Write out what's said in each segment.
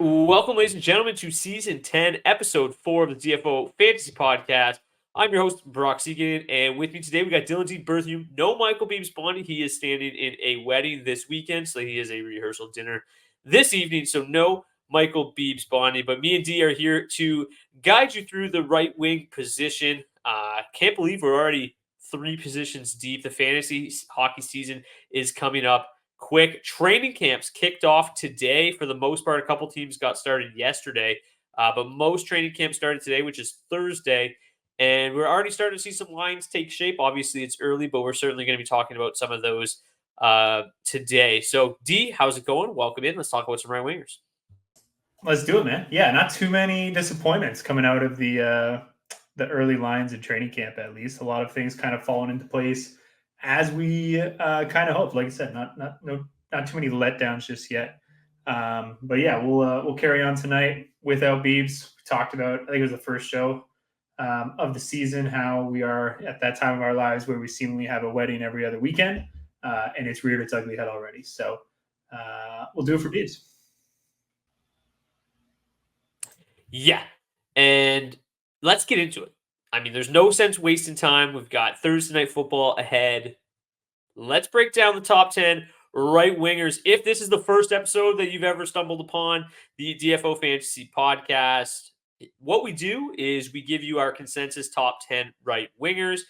Welcome, ladies and gentlemen, to Season 10, Episode 4 of the DFO Fantasy Podcast. I'm your host, Brock Segan, and with me today we got Dylan D. Berthium. No Michael Beebs-Bondy. He is standing in a wedding this weekend, so he has a rehearsal dinner this evening, so no Michael Beebs-Bondy. But me and D are here to guide you through the right wing position. Can't believe we're already 3 positions deep. The fantasy hockey season is coming up quick. Training camps kicked off today for the most part. A couple teams got started yesterday, but most training camps started today, which is Thursday. And we're already starting to see some lines take shape. Obviously, it's early, but we're certainly going to be talking about some of those today. So, D, how's it going? Welcome in. Let's talk about some right wingers. Let's do it, man. Yeah, not too many disappointments coming out of the early lines in training camp. At least a lot of things kind of falling into place as we kind of hoped. Like I said, not too many letdowns just yet. But yeah, we'll carry on tonight without Beebs. We talked about, I think it was the first show of the season, how we are at that time of our lives where we seemingly have a wedding every other weekend, and it's reared its ugly head already. So we'll do it for Beebs. Yeah, and let's get into it. I mean, there's no sense wasting time. We've got Thursday Night Football ahead. Let's break down the top 10 right wingers. If this is the first episode that you've ever stumbled upon the DFO Fantasy Podcast, what we do is we give you our consensus top 10 right wingers.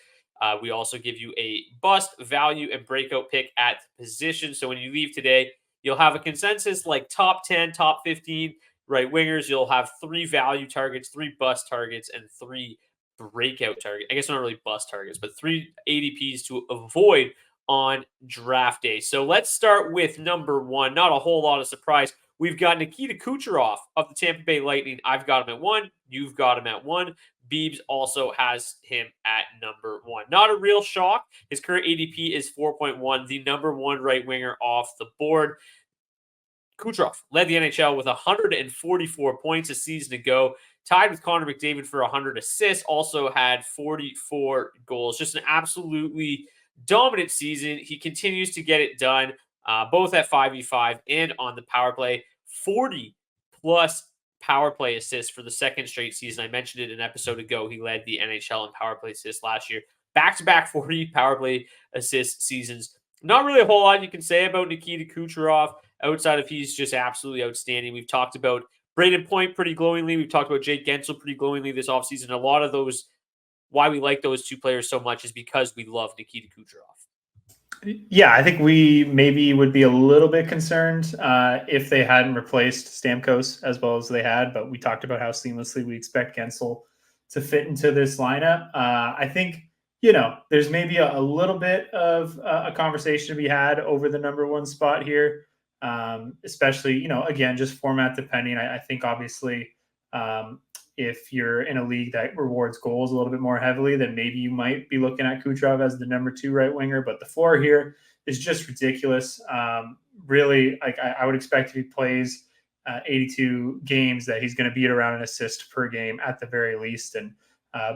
We also give you a bust, value, and breakout pick at the position. So when you leave today, you'll have a consensus like top 10, top 15 right wingers. You'll have 3 value targets, 3 bust targets, and 3 breakout targets. I guess not really bust targets, but 3 ADPs to avoid on draft day. So let's start with number 1. Not a whole lot of surprise. We've got Nikita Kucherov of the Tampa Bay Lightning. I've got him at 1. You've got him at 1. Beebs also has him at number 1. Not a real shock. His current ADP is 4.1, the number 1 right winger off the board. Kucherov led the NHL with 144 points a season ago, tied with Connor McDavid for 100 assists, also had 44 goals. Just an absolutely dominant season. He continues to get it done, both at 5v5 and on the power play. 40-plus power play assists for the second straight season. I mentioned it an episode ago. He led the NHL in power play assists last year. Back-to-back 40 power play assist seasons. Not really a whole lot you can say about Nikita Kucherov outside of he's just absolutely outstanding. We've talked about Braden Point pretty glowingly. We've talked about Jake Guenther pretty glowingly this offseason. A lot of those, why we like those 2 players so much is because we love Nikita Kucherov. Yeah, I think we maybe would be a little bit concerned if they hadn't replaced Stamkos as well as they had, but we talked about how seamlessly we expect Guenther to fit into this lineup. I think, there's maybe a little bit of a conversation to be had over the number 1 spot here, especially, again, just format depending. I think obviously if you're in a league that rewards goals a little bit more heavily, then maybe you might be looking at Kucherov as the number 2 right winger. But the floor here is just ridiculous. Really, I would expect if he plays 82 games that he's going to be at around an assist per game at the very least, and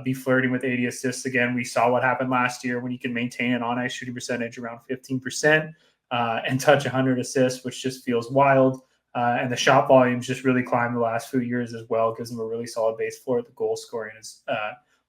be flirting with 80 assists again. We saw what happened last year when you can maintain an on-ice shooting percentage around 15% and touch 100 assists, which just feels wild. And the shot volumes just really climbed the last few years as well. Gives them a really solid base floor. The goal scoring is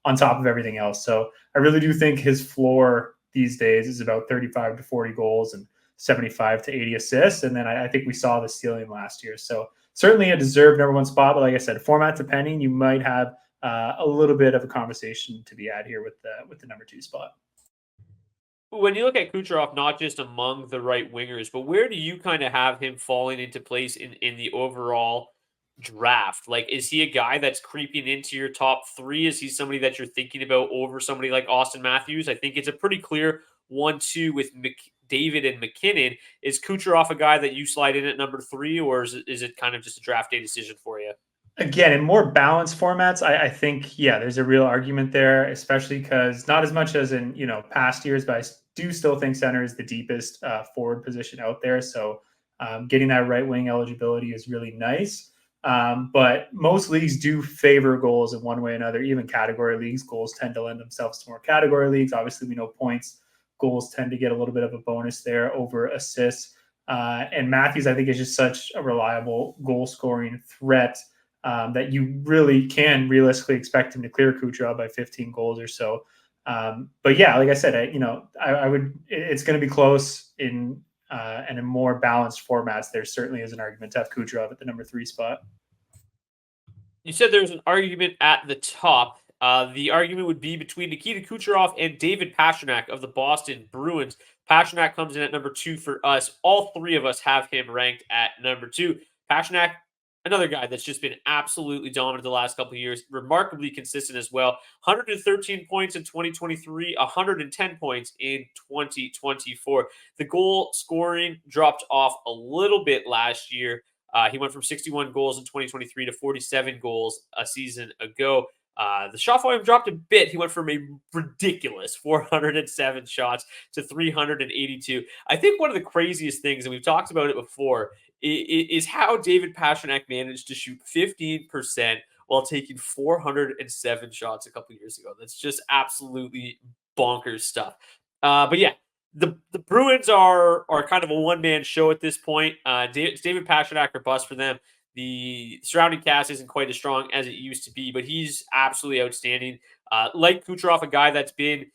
on top of everything else. So I really do think his floor these days is about 35 to 40 goals and 75 to 80 assists. And then I think we saw the ceiling last year. So certainly a deserved number 1 spot. But like I said, format depending, you might have a little bit of a conversation to be had here with the number 2 spot. When you look at Kucherov, not just among the right wingers, but where do you kind of have him falling into place in the overall draft? Like, is he a guy that's creeping into your top 3? Is he somebody that you're thinking about over somebody like Austin Matthews? I think it's a pretty clear 1-2 with David and McKinnon. Is Kucherov a guy that you slide in at number 3, or is it kind of just a draft day decision for you? Again, in more balanced formats, I think, there's a real argument there, especially because not as much as in, past years, but I do still think center is the deepest forward position out there. So getting that right wing eligibility is really nice. But most leagues do favor goals in one way or another. Even category leagues, goals tend to lend themselves to more category leagues. Obviously, we know points. Goals tend to get a little bit of a bonus there over assists. And Matthews, I think, is just such a reliable goal scoring threat that you really can realistically expect him to clear Kucherov by 15 goals or so. But yeah, like I said, I would. It's going to be close in and in more balanced formats. There certainly is an argument to have Kucherov at the number 3 spot. You said there's an argument at the top. The argument would be between Nikita Kucherov and David Pastrnak of the Boston Bruins. Pastrnak comes in at number 2 for us. All three of us have him ranked at number 2. Pastrnak, another guy that's just been absolutely dominant the last couple of years, remarkably consistent as well. 113 points in 2023, 110 points in 2024. The goal scoring dropped off a little bit last year. He went from 61 goals in 2023 to 47 goals a season ago. The shot volume dropped a bit. He went from a ridiculous 407 shots to 382. I think one of the craziest things, and we've talked about it before, is how David Pastrnak managed to shoot 15% while taking 407 shots a couple years ago. That's just absolutely bonkers stuff. But yeah, the Bruins are kind of a one-man show at this point. David Pastrnak or bust for them. The surrounding cast isn't quite as strong as it used to be, but he's absolutely outstanding. Like Kucherov, a guy that's been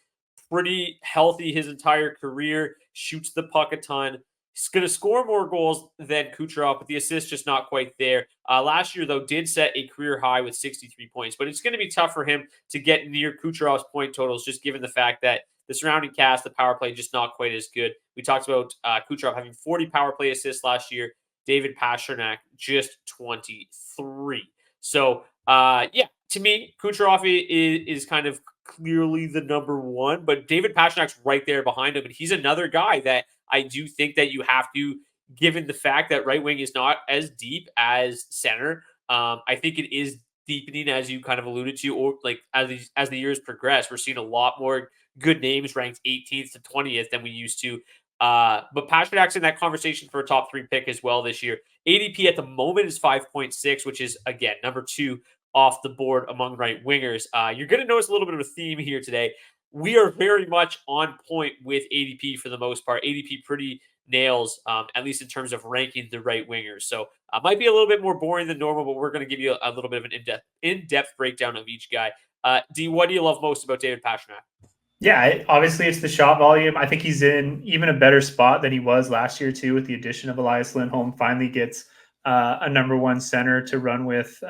pretty healthy his entire career, shoots the puck a ton. He's going to score more goals than Kucherov, but the assist just not quite there. Last year, though, did set a career high with 63 points, but it's going to be tough for him to get near Kucherov's point totals, just given the fact that the surrounding cast, the power play, just not quite as good. We talked about Kucherov having 40 power play assists last year. David Pastrnak, just 23. So, yeah, to me, Kucherov is kind of clearly the number 1, but David Pastrnak's right there behind him, and he's another guy that I do think that you have to, given the fact that right wing is not as deep as center. I think it is deepening, as you kind of alluded to, or like as the years progress, we're seeing a lot more good names ranked 18th to 20th than we used to. But Pasternak's in that conversation for a top 3 pick as well this year. ADP at the moment is 5.6, which is, again, number 2 off the board among right wingers. You're going to notice a little bit of a theme here today. We are very much on point with ADP for the most part. ADP pretty nails, at least in terms of ranking the right wingers. So might be a little bit more boring than normal, but we're going to give you a little bit of an in-depth breakdown of each guy. D, what do you love most about David Pastrnak? Yeah, obviously it's the shot volume. I think he's in even a better spot than he was last year too, with the addition of Elias Lindholm. Finally gets a number 1 center to run with,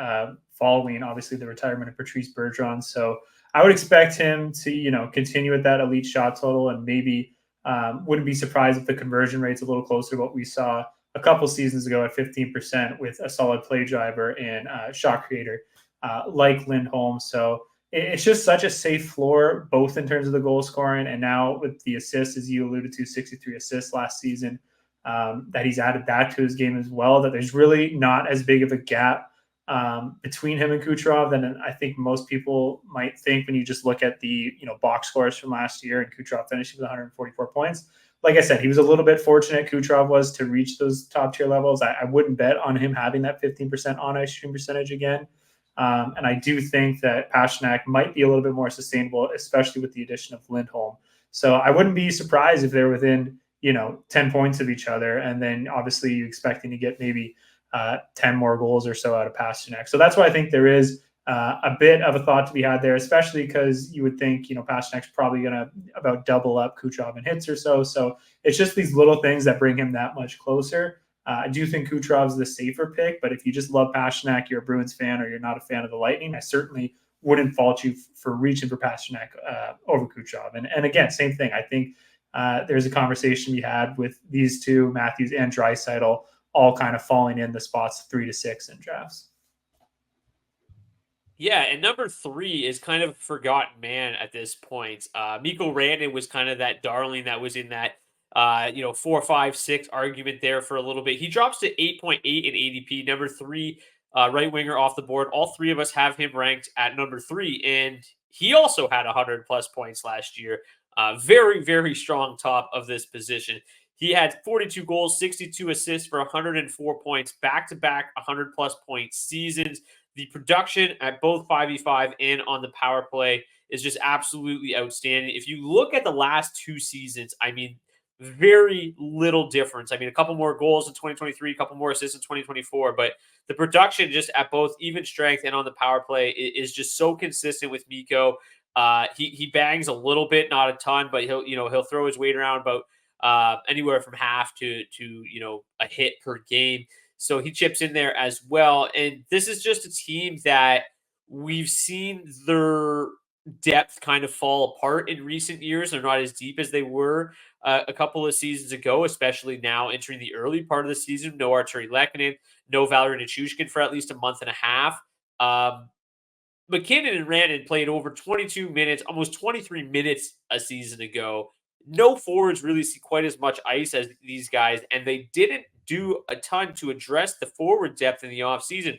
following obviously the retirement of Patrice Bergeron. So I would expect him to continue at that elite shot total, and maybe wouldn't be surprised if the conversion rate's a little closer to what we saw a couple seasons ago at 15% with a solid play driver and shot creator like Lindholm. So it's just such a safe floor, both in terms of the goal scoring and now with the assists, as you alluded to, 63 assists last season, that he's added that to his game as well, that there's really not as big of a gap between him and Kucherov than I think most people might think when you just look at the box scores from last year, and Kucherov finished with 144 points. Like I said, he was a little bit fortunate, Kucherov was, to reach those top tier levels. I wouldn't bet on him having that 15% on ice shooting percentage again. And I do think that Pastrnak might be a little bit more sustainable, especially with the addition of Lindholm. So I wouldn't be surprised if they're within, 10 points of each other. And then obviously you're expecting to get maybe 10 more goals or so out of Pastrnak. So that's why I think there is a bit of a thought to be had there, especially because you would think, Pasternak's probably going to about double up Kucherov in hits or so. So it's just these little things that bring him that much closer. I do think Kucherov's the safer pick, but if you just love Pastrnak, you're a Bruins fan, or you're not a fan of the Lightning, I certainly wouldn't fault you for reaching for Pastrnak over Kucherov. And again, same thing. I think there's a conversation we had with these two, Matthews and Draisaitl, all kind of falling in the spots 3 to 6 in drafts. Yeah, and number 3 is kind of a forgotten man at this point. Mikko Rantanen was kind of that darling that was in that 4, 5, 6 argument there for a little bit. He drops to 8.8 in ADP, number 3 right winger off the board. All three of us have him ranked at number 3, and he also had 100 plus points last year. Very, very strong top of this position. He had 42 goals, 62 assists for 104 points, back-to-back 100-plus point seasons. The production at both 5v5 and on the power play is just absolutely outstanding. If you look at the last 2 seasons, I mean, very little difference. I mean, a couple more goals in 2023, a couple more assists in 2024, but the production just at both even strength and on the power play is just so consistent with Mikko. He bangs a little bit, not a ton, but he'll throw his weight around about anywhere from half to a hit per game. So he chips in there as well. And this is just a team that we've seen their depth kind of fall apart in recent years. They're not as deep as they were a couple of seasons ago, especially now entering the early part of the season. No Arturi Lehkonen, no Valeri Nichushkin for at least a month and a half. McKinnon and Rantanen played over 22 minutes, almost 23 minutes a season ago. No forwards really see quite as much ice as these guys, and they didn't do a ton to address the forward depth in the offseason.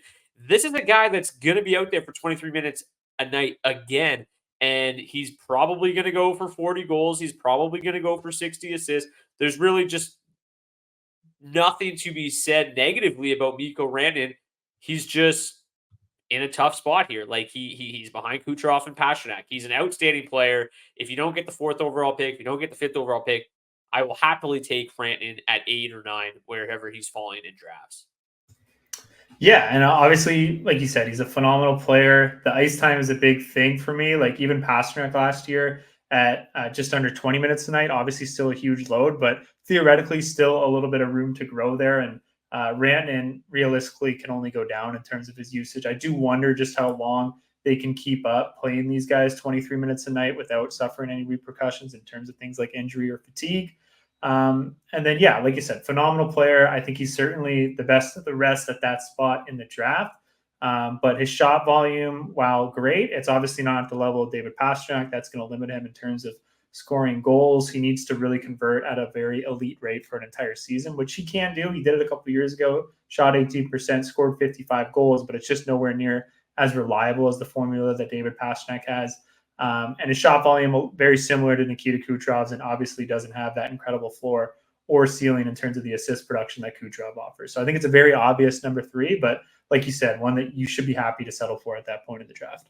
This is a guy that's going to be out there for 23 minutes a night again, and he's probably going to go for 40 goals. He's probably going to go for 60 assists. There's really just nothing to be said negatively about Mikko Rantanen. He's just in a tough spot here. Like he's behind Kucherov and Pastrnak. He's an outstanding player. If you don't get the 4th overall pick, if you don't get the 5th overall pick, I will happily take Rantanen at 8 or 9, wherever he's falling in drafts. Yeah, and obviously, like you said, he's a phenomenal player. The ice time is a big thing for me. Like even Pastrnak last year at just under 20 minutes a night, obviously still a huge load, but theoretically still a little bit of room to grow there. And Rantanen realistically can only go down in terms of his usage. I do wonder just how long they can keep up playing these guys 23 minutes a night without suffering any repercussions in terms of things like injury or fatigue. And then, yeah, like you said, phenomenal player. I think he's certainly the best of the rest at that spot in the draft. But his shot volume, while great, it's obviously not at the level of David Pastrnak. That's going to limit him in terms of scoring goals. He needs to really convert at a very elite rate for an entire season, which he can do. He did it a couple of years ago, shot 18%, scored 55 goals, but it's just nowhere near as reliable as the formula that David Pastrnak has. And his shot volume very similar to Nikita Kucherov's, and obviously doesn't have that incredible floor or ceiling in terms of the assist production that Kucherov offers. So I think it's a very obvious number 3, but like you said, one that you should be happy to settle for at that point in the draft.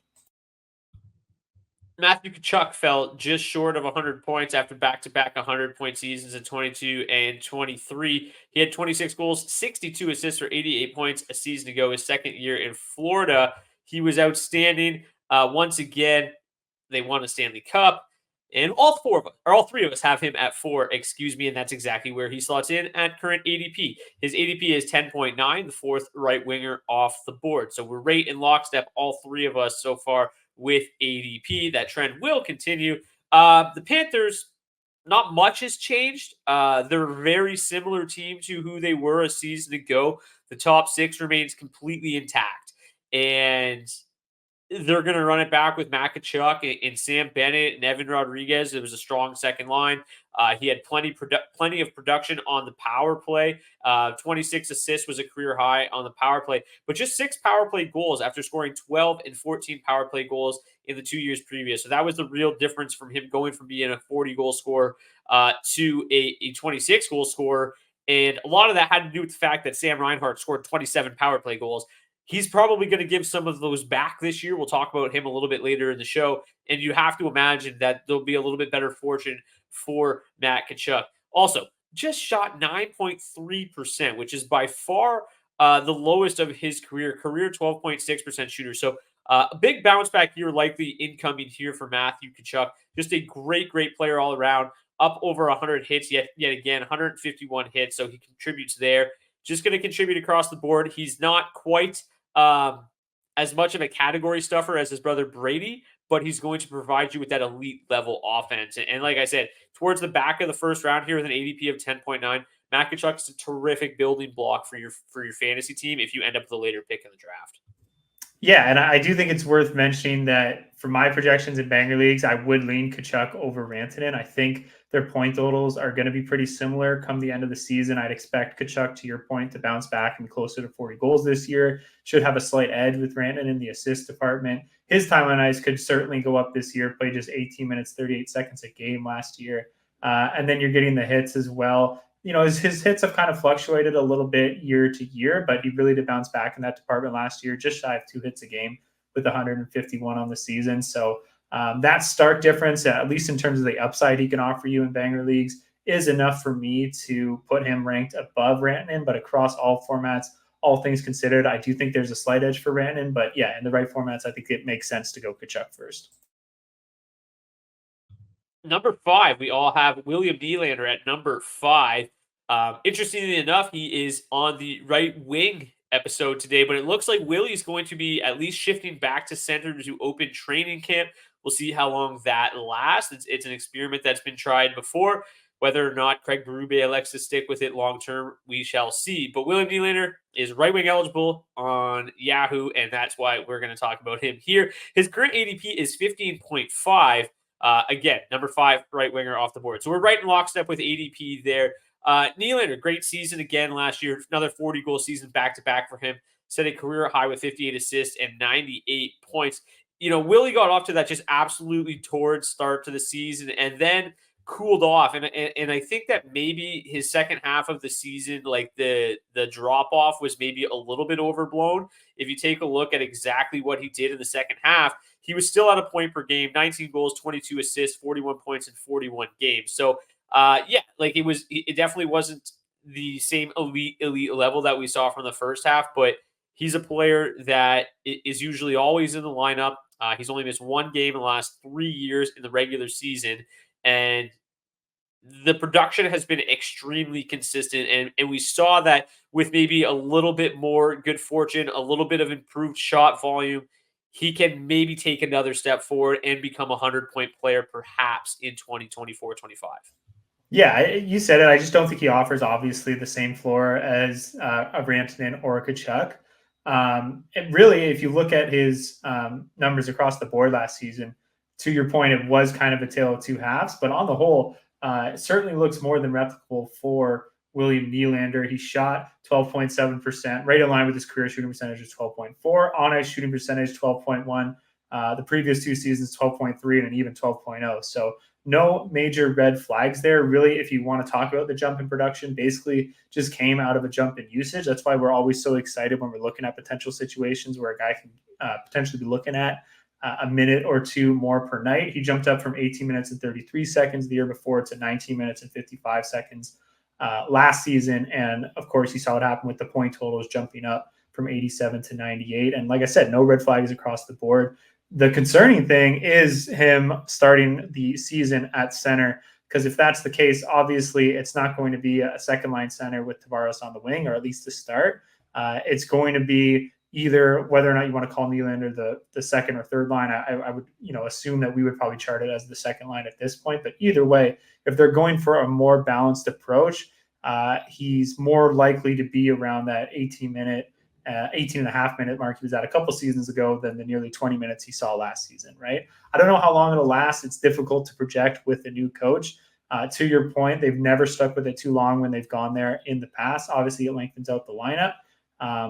Matthew Tkachuk fell just short of 100 points after back-to-back 100-point seasons in 22 and 23. He had 26 goals, 62 assists for 88 points a season ago, his second year in Florida. He was outstanding. Once again, they won a Stanley Cup, and all 3 of us have him at 4, and that's exactly where he slots in at current ADP. His ADP is 10.9, the 4th right winger off the board. So we're right in lockstep, all 3 of us so far, with ADP. That trend will continue. The Panthers, not much has changed. They're a very similar team to who they were a season ago. The top 6 remains completely intact. And they're going to run it back with Matthew Tkachuk and Sam Bennett and Evan Rodriguez. It was a strong second line. He had plenty of production on the power play. 26 assists was a career high on the power play, but just 6 power play goals after scoring 12 and 14 power play goals in the 2 years previous. So that was the real difference from him going from being a 40-goal scorer to a 26-goal scorer. And a lot of that had to do with the fact that Sam Reinhart scored 27 power play goals. He's probably going to give some of those back this year. We'll talk about him a little bit later in the show. And you have to imagine that there'll be a little bit better fortune for Matt Tkachuk. Also, just shot 9.3%, which is by far the lowest of his career 12.6% shooter. So a big bounce back here likely incoming here for Matthew Tkachuk. Just a great player all around. Up over 100 hits yet again, 151 hits. So he contributes there. Just going to contribute across the board. He's not quite as much of a category stuffer as his brother Brady, but he's going to provide you with that elite level offense. And like I said, towards the back of the first round here with an ADP of 10.9, Matt Tkachuk is a terrific building block for your fantasy team if you end up with a later pick in the draft. Yeah, and I do think it's worth mentioning that for my projections in banger leagues, I would lean Tkachuk over Rantanen. I think their point totals are going to be pretty similar come the end of the season. I'd expect Tkachuk, to your point, to bounce back and be closer to 40 goals this year. Should have a slight edge with Rantanen in the assist department. His time on ice could certainly go up this year. Played just 18 minutes, 38 seconds a game last year. And then you're getting the hits as well. You know, his hits have kind of fluctuated a little bit year to year, but he really did bounce back in that department last year, just shy of 2 hits a game with 151 on the season. So that stark difference, at least in terms of the upside he can offer you in banger leagues, is enough for me to put him ranked above Rantanen. But across all formats, all things considered, I do think there's a slight edge for Rantanen. But yeah, in the right formats, I think it makes sense to go Tkachuk first. Number 5, we all have William Nylander at number 5. Interestingly enough, he is on the right wing episode today, but it looks like Willie's going to be at least shifting back to center to open training camp. We'll see how long that lasts. It's an experiment that's been tried before. Whether or not Craig Berube elects to stick with it long term, we shall see. But William Nylander is right wing eligible on Yahoo, and that's why we're going to talk about him here. His current ADP is 15.5. Again, number 5 right winger off the board. So we're right in lockstep with ADP there. Nylander, great season again last year. Another 40-goal season back-to-back for him. Set a career high with 58 assists and 98 points. Willie got off to that just absolutely torrid start to the season and then cooled off. And I think that maybe his second half of the season, like the drop-off was maybe a little bit overblown. If you take a look at exactly what he did in the second half, he was still at a point per game, 19 goals, 22 assists, 41 points in 41 games. So, it definitely wasn't the same elite level that we saw from the first half, but he's a player that is usually always in the lineup. He's only missed one game in the last 3 years in the regular season, and the production has been extremely consistent. And we saw that with maybe a little bit more good fortune, a little bit of improved shot volume, he can maybe take another step forward and become a 100-point player perhaps in 2024-25. Yeah, you said it. I just don't think he offers obviously the same floor as a Rantanen or a Tkachuk. And really, if you look at his numbers across the board last season, to your point, it was kind of a tale of two halves. But on the whole, it certainly looks more than replicable for William Nylander. He shot 12.7%, right in line with his career shooting percentage of 12.4, on ice shooting percentage 12.1. The previous 2 seasons 12.3 and an even 12.0. So no major red flags there. Really, if you want to talk about the jump in production, basically just came out of a jump in usage. That's why we're always so excited when we're looking at potential situations where a guy can potentially be looking at a minute or two more per night. He jumped up from 18 minutes and 33 seconds the year before to 19 minutes and 55 seconds last season. And of course, you saw what happened with the point totals jumping up from 87 to 98. And like I said, no red flags across the board. The concerning thing is him starting the season at center, because if that's the case, obviously it's not going to be a second line center with Tavares on the wing, or at least to start. It's going to be either, whether or not you want to call Nylander the second or third line. I would assume that we would probably chart it as the second line at this point. But either way, if they're going for a more balanced approach, he's more likely to be around that 18 and a half minute mark he was at a couple seasons ago than the nearly 20 minutes he saw last season, right? I don't know how long it'll last. It's difficult to project with a new coach. To your point, they've never stuck with it too long when they've gone there in the past. Obviously, it lengthens out the lineup,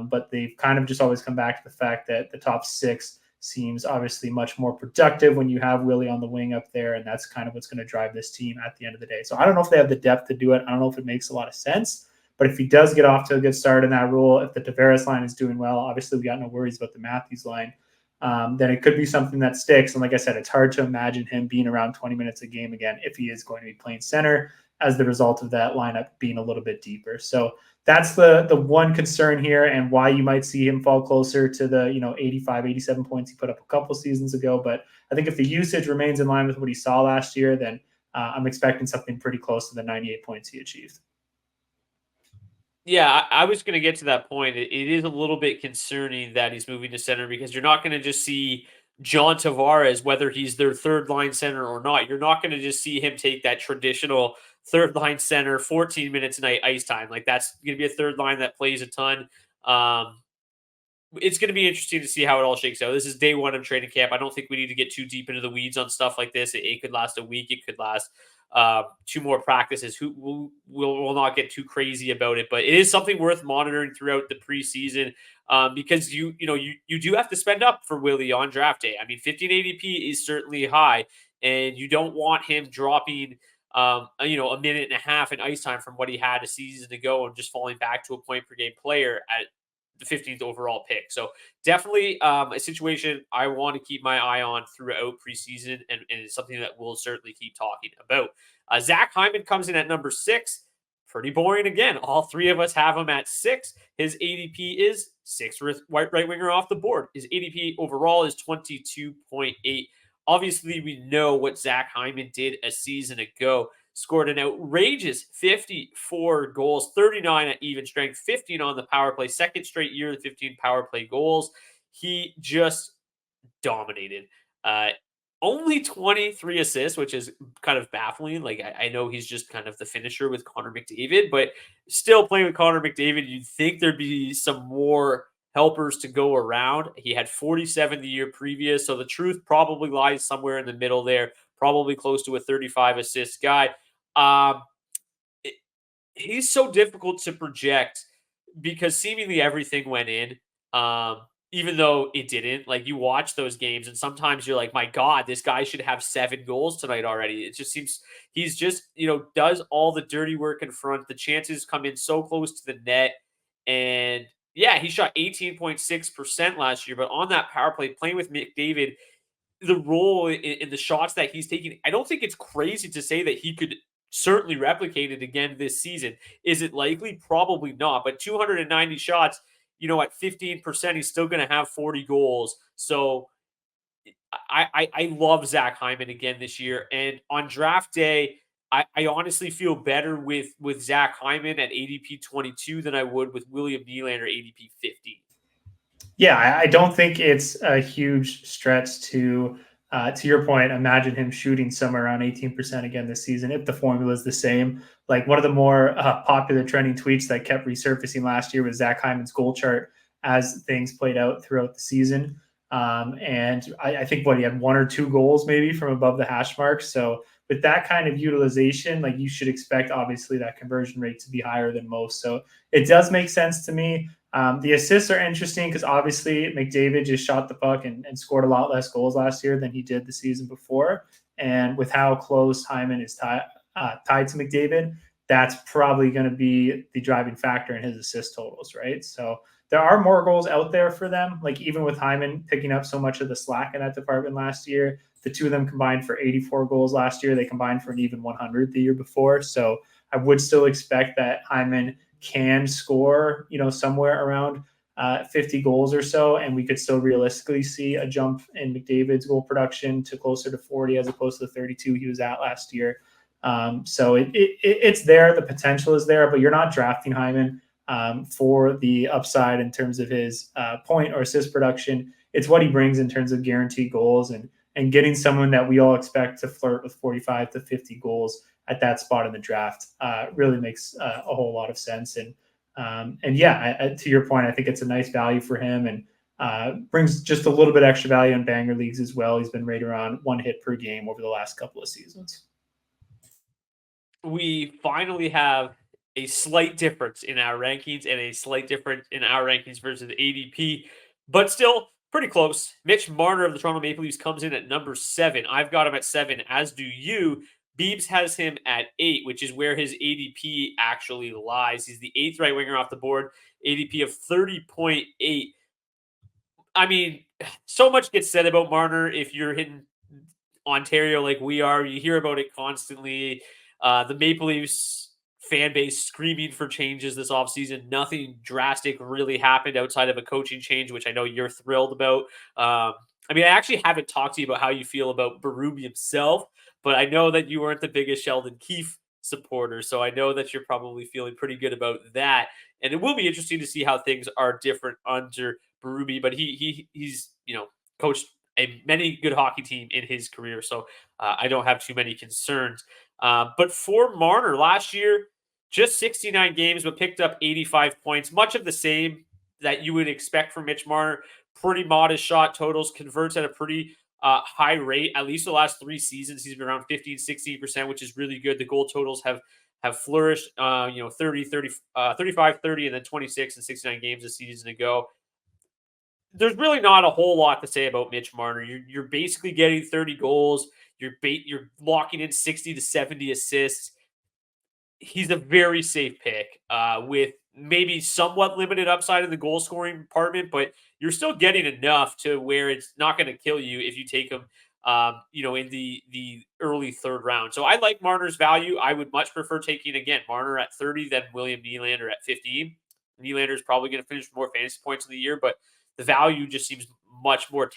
but they've kind of just always come back to the fact that the top 6 seems obviously much more productive when you have Willie on the wing up there, and that's kind of what's going to drive this team at the end of the day. So I don't know if they have the depth to do it. I don't know if it makes a lot of sense. But if he does get off to a good start in that role, if the Tavares line is doing well, obviously we got no worries about the Matthews line, then it could be something that sticks. And like I said, it's hard to imagine him being around 20 minutes a game again if he is going to be playing center as the result of that lineup being a little bit deeper. So that's the one concern here, and why you might see him fall closer to the 85, 87 points he put up a couple seasons ago. But I think if the usage remains in line with what he saw last year, then I'm expecting something pretty close to the 98 points he achieved. Yeah, I was going to get to that point. It is a little bit concerning that he's moving to center, because you're not going to just see John Tavares, whether he's their third line center or not. You're not going to just see him take that traditional third line center, 14 minutes a night ice time. Like, that's going to be a third line that plays a ton. It's going to be interesting to see how it all shakes out. This is day 1 of training camp. I don't think we need to get too deep into the weeds on stuff like this. It could last a week. It could last 2 more practices. We'll not get too crazy about it, but it is something worth monitoring throughout the preseason, because you do have to spend up for Willie on draft day. I mean, 15 ADP is certainly high, and you don't want him dropping a minute and a half in ice time from what he had a season ago and just falling back to a point per game player at the 15th overall pick. So definitely a situation I want to keep my eye on throughout preseason, and it's something that we'll certainly keep talking about. Zach Hyman comes in at number 6. Pretty boring again. All three of us have him at 6. His ADP is 6th right winger off the board. His ADP overall is 22.8. Obviously, we know what Zach Hyman did a season ago. Scored an outrageous 54 goals, 39 at even strength, 15 on the power play, second straight year with 15 power play goals. He just dominated. Only 23 assists, which is kind of baffling. Like, I know he's just kind of the finisher with Connor McDavid, but still playing with Connor McDavid, you'd think there'd be some more helpers to go around. He had 47 the year previous, so the truth probably lies somewhere in the middle there, probably close to a 35 assist guy. Um, he's so difficult to project because seemingly everything went in. Even though it didn't. Like, you watch those games and sometimes you're like, my God, this guy should have 7 goals tonight already. It just seems he's just, does all the dirty work in front. The chances come in so close to the net. And yeah, he shot 18.6% last year, but on that power play, playing with McDavid, the role in the shots that he's taking, I don't think it's crazy to say that he could certainly replicate it again this season. Is it likely? Probably not. But 290 shots, at 15%, he's still going to have 40 goals. So I love Zach Hyman again this year. And on draft day, I honestly feel better with Zach Hyman at ADP 22 than I would with William Nylander ADP 15. Yeah, I don't think it's a huge stretch to your point, imagine him shooting somewhere around 18% again this season if the formula is the same. Like, one of the more popular trending tweets that kept resurfacing last year was Zach Hyman's goal chart as things played out throughout the season. And I think he had 1 or 2 goals maybe from above the hash mark. So with that kind of utilization, like, you should expect obviously that conversion rate to be higher than most. So it does make sense to me. The assists are interesting because obviously McDavid just shot the puck and scored a lot less goals last year than he did the season before. And with how close Hyman is tied to McDavid, that's probably going to be the driving factor in his assist totals, right? So there are more goals out there for them. Like, even with Hyman picking up so much of the slack in that department last year, the two of them combined for 84 goals last year. They combined for an even 100 the year before. So I would still expect that Hyman can score, somewhere around 50 goals or so, and we could still realistically see a jump in McDavid's goal production to closer to 40 as opposed to the 32 he was at last year. So it's there. The potential is there, but you're not drafting Hyman for the upside in terms of his point or assist production. It's what he brings in terms of guaranteed goals and getting someone that we all expect to flirt with 45 to 50 goals at that spot in the draft really makes a whole lot of sense. And yeah, to your point, I think it's a nice value for him and brings just a little bit extra value in banger leagues as well. He's been right around 1 hit per game over the last couple of seasons. We finally have a slight difference in our rankings and a slight difference in our rankings versus ADP, but still pretty close. Mitch Marner of the Toronto Maple Leafs comes in at number 7. I've got him at 7, as do you. Beebs has him at 8, which is where his ADP actually lies. He's the 8th right winger off the board, ADP of 30.8. I mean, so much gets said about Marner. If you're hitting Ontario like we are, you hear about it constantly. The Maple Leafs fan base screaming for changes this offseason. Nothing drastic really happened outside of a coaching change, which I know you're thrilled about. I actually haven't talked to you about how you feel about Berube himself, but I know that you weren't the biggest Sheldon Keefe supporter, so I know that you're probably feeling pretty good about that. And it will be interesting to see how things are different under Berube, but he's coached a many good hockey team in his career, so I don't have too many concerns. But for Marner, last year, just 69 games, but picked up 85 points, much of the same that you would expect from Mitch Marner. Pretty modest shot totals, converts at a pretty high rate. At least the last 3 seasons, he's been around 15, 16%, which is really good. The goal totals have flourished, 30, 35, 30, and then 26 and 69 games a season ago. There's really not a whole lot to say about Mitch Marner. You're basically getting 30 goals. You're locking in 60 to 70 assists. He's a very safe pick with maybe somewhat limited upside in the goal scoring department, but you're still getting enough to where it's not going to kill you if you take him, in the early third round. So I like Marner's value. I would much prefer taking, again, Marner at 30 than William Nylander at 15. Nylander is probably going to finish with more fantasy points in the year, but the value just seems much more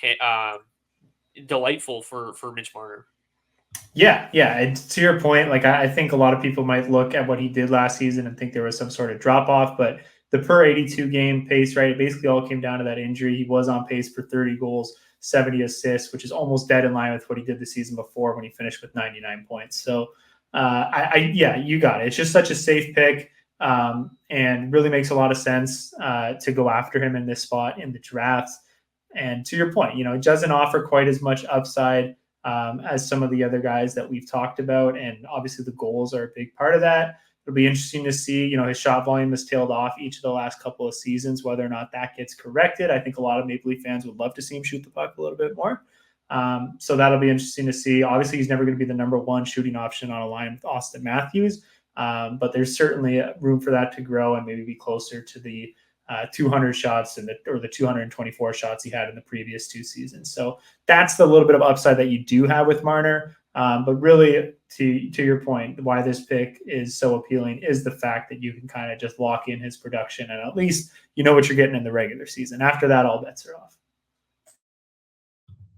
delightful for Mitch Marner. Yeah. And to your point, like I think a lot of people might look at what he did last season and think there was some sort of drop off, but the per 82 game pace, right? It basically all came down to that injury. He was on pace for 30 goals, 70 assists, which is almost dead in line with what he did the season before when he finished with 99 points. So, yeah, you got it. It's just such a safe pick, and really makes a lot of sense to go after him in this spot in the draft. And to your point, it doesn't offer quite as much upside as some of the other guys that we've talked about. And obviously the goals are a big part of that. It'll be interesting to see, his shot volume has tailed off each of the last couple of seasons, whether or not that gets corrected. I think a lot of Maple Leaf fans would love to see him shoot the puck a little bit more. So that'll be interesting to see. Obviously, he's never going to be the number one shooting option on a line with Austin Matthews, but there's certainly room for that to grow and maybe be closer to the 200 shots or the 224 shots he had in the previous two seasons. So that's the little bit of upside that you do have with Marner. But really, to your point, why this pick is so appealing is the fact that you can kind of just lock in his production, and at least you know what you're getting in the regular season. After that, all bets are off.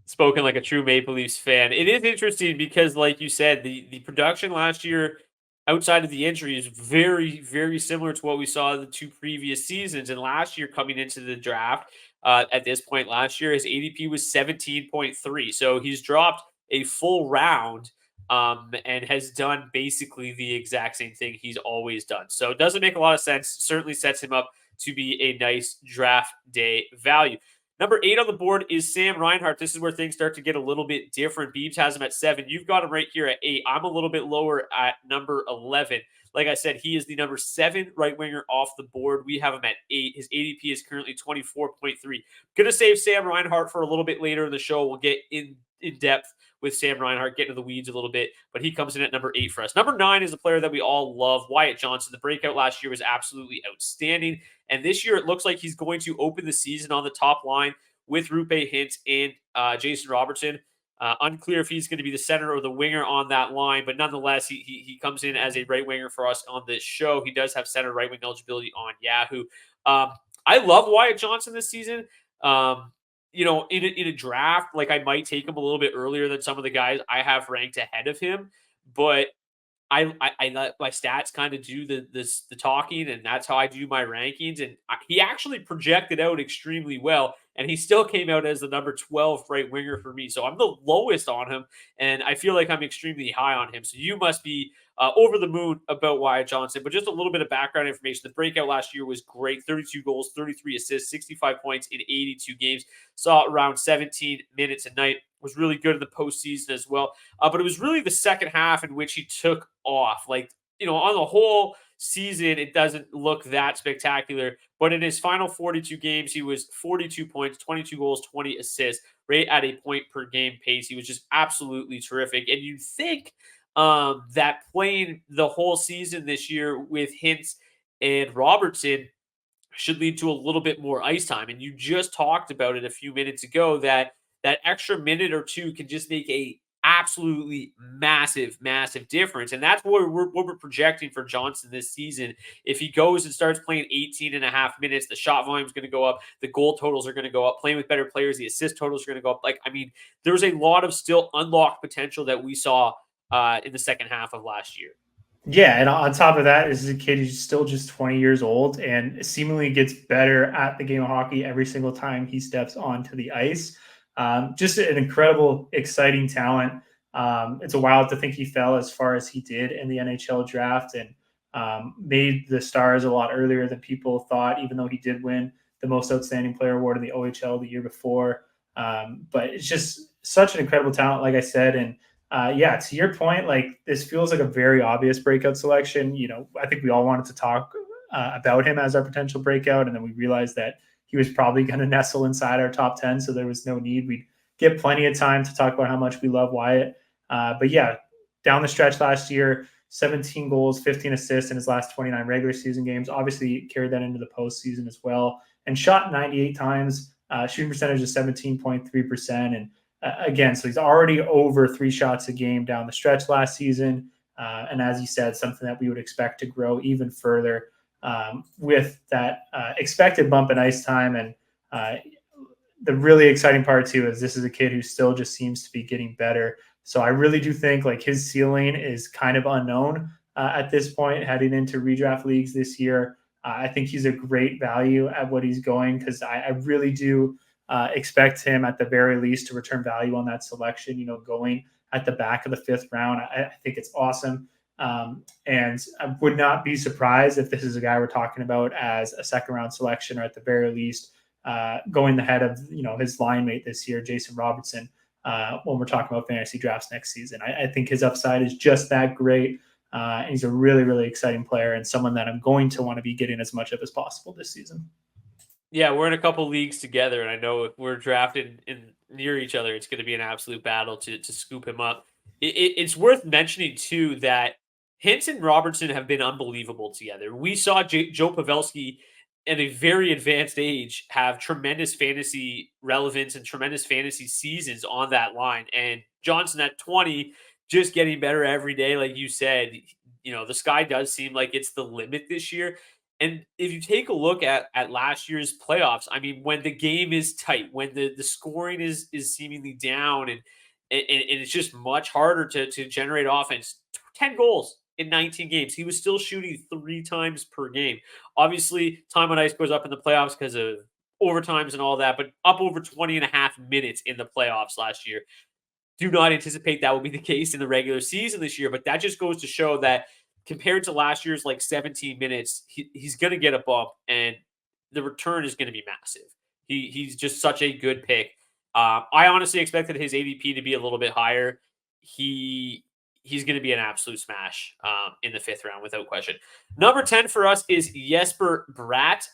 Spoken like a true Maple Leafs fan. It is interesting because, like you said, the production last year, outside of the injury, is very, very similar to what we saw the two previous seasons. And last year, coming into the draft, at this point last year, his ADP was 17.3. So he's dropped a full round, and has done basically the exact same thing he's always done. So it doesn't make a lot of sense. Certainly sets him up to be a nice draft day value. Number 8 on the board is Sam Reinhart. This is where things start to get a little bit different. Beebs has him at 7. You've got him right here at 8. I'm a little bit lower at number 11. Like I said, he is the number 7 right winger off the board. We have him at 8. His ADP is currently 24.3. Going to save Sam Reinhart for a little bit later in the show. We'll get in depth with Sam Reinhart, get into the weeds a little bit, but he comes in at number 8 for us. Number 9 is a player that we all love, Wyatt Johnston. The breakout last year was absolutely outstanding, and this year it looks like he's going to open the season on the top line with Roope Hintz and Jason Robertson. Unclear if he's going to be the center or the winger on that line, but nonetheless, he comes in as a right winger for us on this show. He does have center right wing eligibility on Yahoo. I love Wyatt Johnston this season. In a draft, like I might take him a little bit earlier than some of the guys I have ranked ahead of him, but I let my stats kind of do the talking, and that's how I do my rankings. And he actually projected out extremely well, and he still came out as the number 12 right winger for me. So I'm the lowest on him, and I feel like I'm extremely high on him. So you must be over the moon about Wyatt Johnston. But just a little bit of background information. The breakout last year was great. 32 goals, 33 assists, 65 points in 82 games. Saw around 17 minutes a night. Was really good in the postseason as well. But it was really the second half in which he took off. On the whole season, it doesn't look that spectacular. But in his final 42 games, he was 42 points, 22 goals, 20 assists, right at a point per game pace. He was just absolutely terrific. And you'd think that playing the whole season this year with Hintz and Robertson should lead to a little bit more ice time. And you just talked about it a few minutes ago that extra minute or two can just make a absolutely massive difference. And that's what we're projecting for Johnston this season. If he goes and starts playing 18 and a half minutes, the shot volume is going to go up, the goal totals are going to go up, playing with better players, the assist totals are going to go up. There's a lot of still unlocked potential that we saw in the second half of last year. Yeah, and on top of that, this is a kid who's still just 20 years old and seemingly gets better at the game of hockey every single time he steps onto the ice. Just an incredible, exciting talent. It's a wild to think he fell as far as he did in the NHL draft and made the Stars a lot earlier than people thought, even though he did win the most outstanding player award in the OHL the year before. But it's just such an incredible talent, like I said. And to your point, this feels like a very obvious breakout selection. I think we all wanted to talk about him as our potential breakout, and then we realized that he was probably going to nestle inside our top 10, so there was no need. We'd get plenty of time to talk about how much we love Wyatt. But yeah, down the stretch last year, 17 goals, 15 assists in his last 29 regular season games. Obviously carried that into the postseason as well, and shot 98 times, shooting percentage of 17.3%. And again, so he's already over 3 shots a game down the stretch last season. And as you said, something that we would expect to grow even further with that expected bump in ice time. And the really exciting part too is this is a kid who still just seems to be getting better. So I really do think like his ceiling is kind of unknown at this point heading into redraft leagues this year. I think he's a great value at what he's going, because I really do expect him at the very least to return value on that selection, going at the back of the 5th round. I think it's awesome. And I would not be surprised if this is a guy we're talking about as a 2nd round selection, or at the very least going ahead of his line mate this year, Jason Robertson, when we're talking about fantasy drafts next season. I think his upside is just that great. And he's a really, really exciting player, and someone that I'm going to want to be getting as much of as possible this season. Yeah, we're in a couple leagues together, and I know if we're drafted in near each other, it's going to be an absolute battle to scoop him up. It's worth mentioning too that Hintz and Robertson have been unbelievable together. We saw Joe Pavelski at a very advanced age have tremendous fantasy relevance and tremendous fantasy seasons on that line, and Johnson at 20 just getting better every day. Like you said, the sky does seem like it's the limit this year. And if you take a look at last year's playoffs, I mean, when the game is tight, when the scoring is seemingly down, and it's just much harder to generate offense, 10 goals in 19 games. He was still shooting 3 times per game. Obviously, time on ice goes up in the playoffs because of overtimes and all that, but up over 20 and a half minutes in the playoffs last year. Do not anticipate that will be the case in the regular season this year, but that just goes to show that compared to last year's like 17 minutes, he's going to get a bump, and the return is going to be massive. He's just such a good pick. I honestly expected his ADP to be a little bit higher. He's going to be an absolute smash in the 5th round without question. Number 10 for us is Jesper Bratt,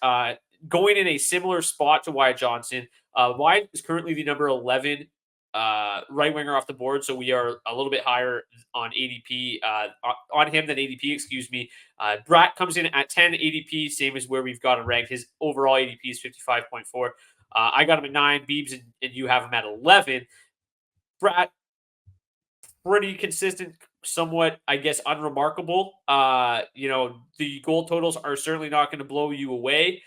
going in a similar spot to Wyatt Johnston. Wyatt is currently the number 11 right winger off the board, so we are a little bit higher on ADP on him than ADP. Excuse me. Bratt comes in at 10 ADP, same as where we've got him ranked. His overall ADP is 55.4. I got him at 9, Beebs, and you have him at 11. Bratt, pretty consistent, somewhat, I guess, unremarkable. The goal totals are certainly not going to blow you away.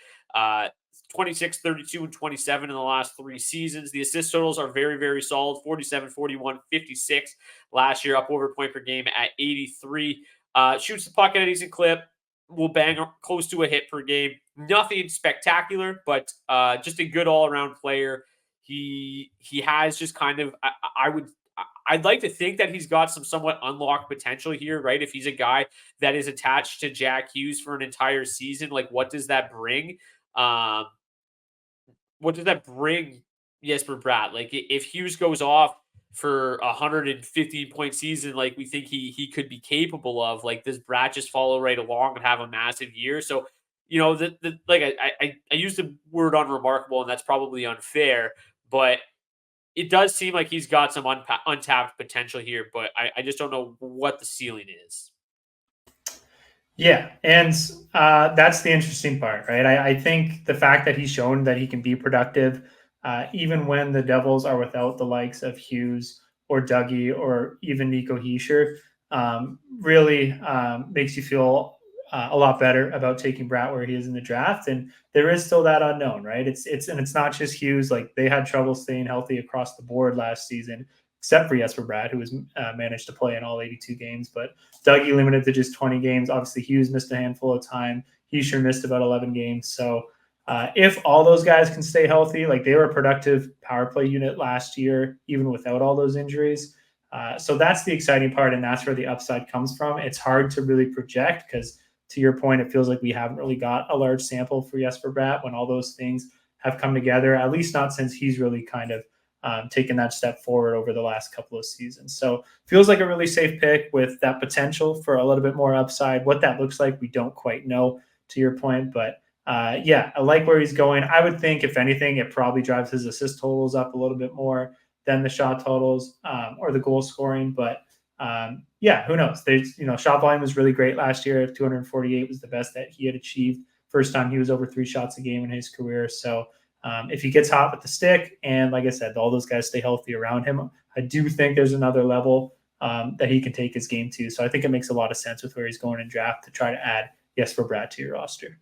26, 32, and 27 in the last 3 seasons. The assist totals are very, very solid. 47, 41, 56 last year, up over a point per game at 83. Shoots the puck at a decent clip. Will bang close to a hit per game. Nothing spectacular, but just a good all-around player. He has just kind of, I'd like to think that he's got some somewhat unlocked potential here, right? If he's a guy that is attached to Jack Hughes for an entire season, like what does that bring? What does that bring Jesper Bratt? Like if Hughes goes off for a 115-point season, like we think he could be capable of, like does Bratt just follow right along and have a massive year? So, I use the word unremarkable, and that's probably unfair, but it does seem like he's got some untapped potential here, but I just don't know what the ceiling is. Yeah, and that's the interesting part, right? I think the fact that he's shown that he can be productive, even when the Devils are without the likes of Hughes or Dougie or even Nico Hischier, really makes you feel a lot better about taking Bratt where he is in the draft. And there is still that unknown, right? It's not just Hughes. Like they had trouble staying healthy across the board last season, except for Jesper Bratt, who has managed to play in all 82 games. But Dougie limited to just 20 games. Obviously, Hughes missed a handful of time. Hischier missed about 11 games. So if all those guys can stay healthy, like they were a productive power play unit last year, even without all those injuries. So that's the exciting part, and that's where the upside comes from. It's hard to really project because, to your point, it feels like we haven't really got a large sample for Jesper Bratt when all those things have come together, at least not since he's really kind of taken that step forward over the last couple of seasons. So feels like a really safe pick with that potential for a little bit more upside. What that looks like, we don't quite know, to your point, but I like where he's going. I would think, if anything, it probably drives his assist totals up a little bit more than the shot totals or the goal scoring. But yeah, who knows? There's, shot volume was really great last year. 248 was the best that he had achieved. First time he was over 3 shots a game in his career. So if he gets hot with the stick, and like I said, all those guys stay healthy around him, I do think there's another level that he can take his game to. So I think it makes a lot of sense with where he's going in draft to try to add Jesper Bratt to your roster.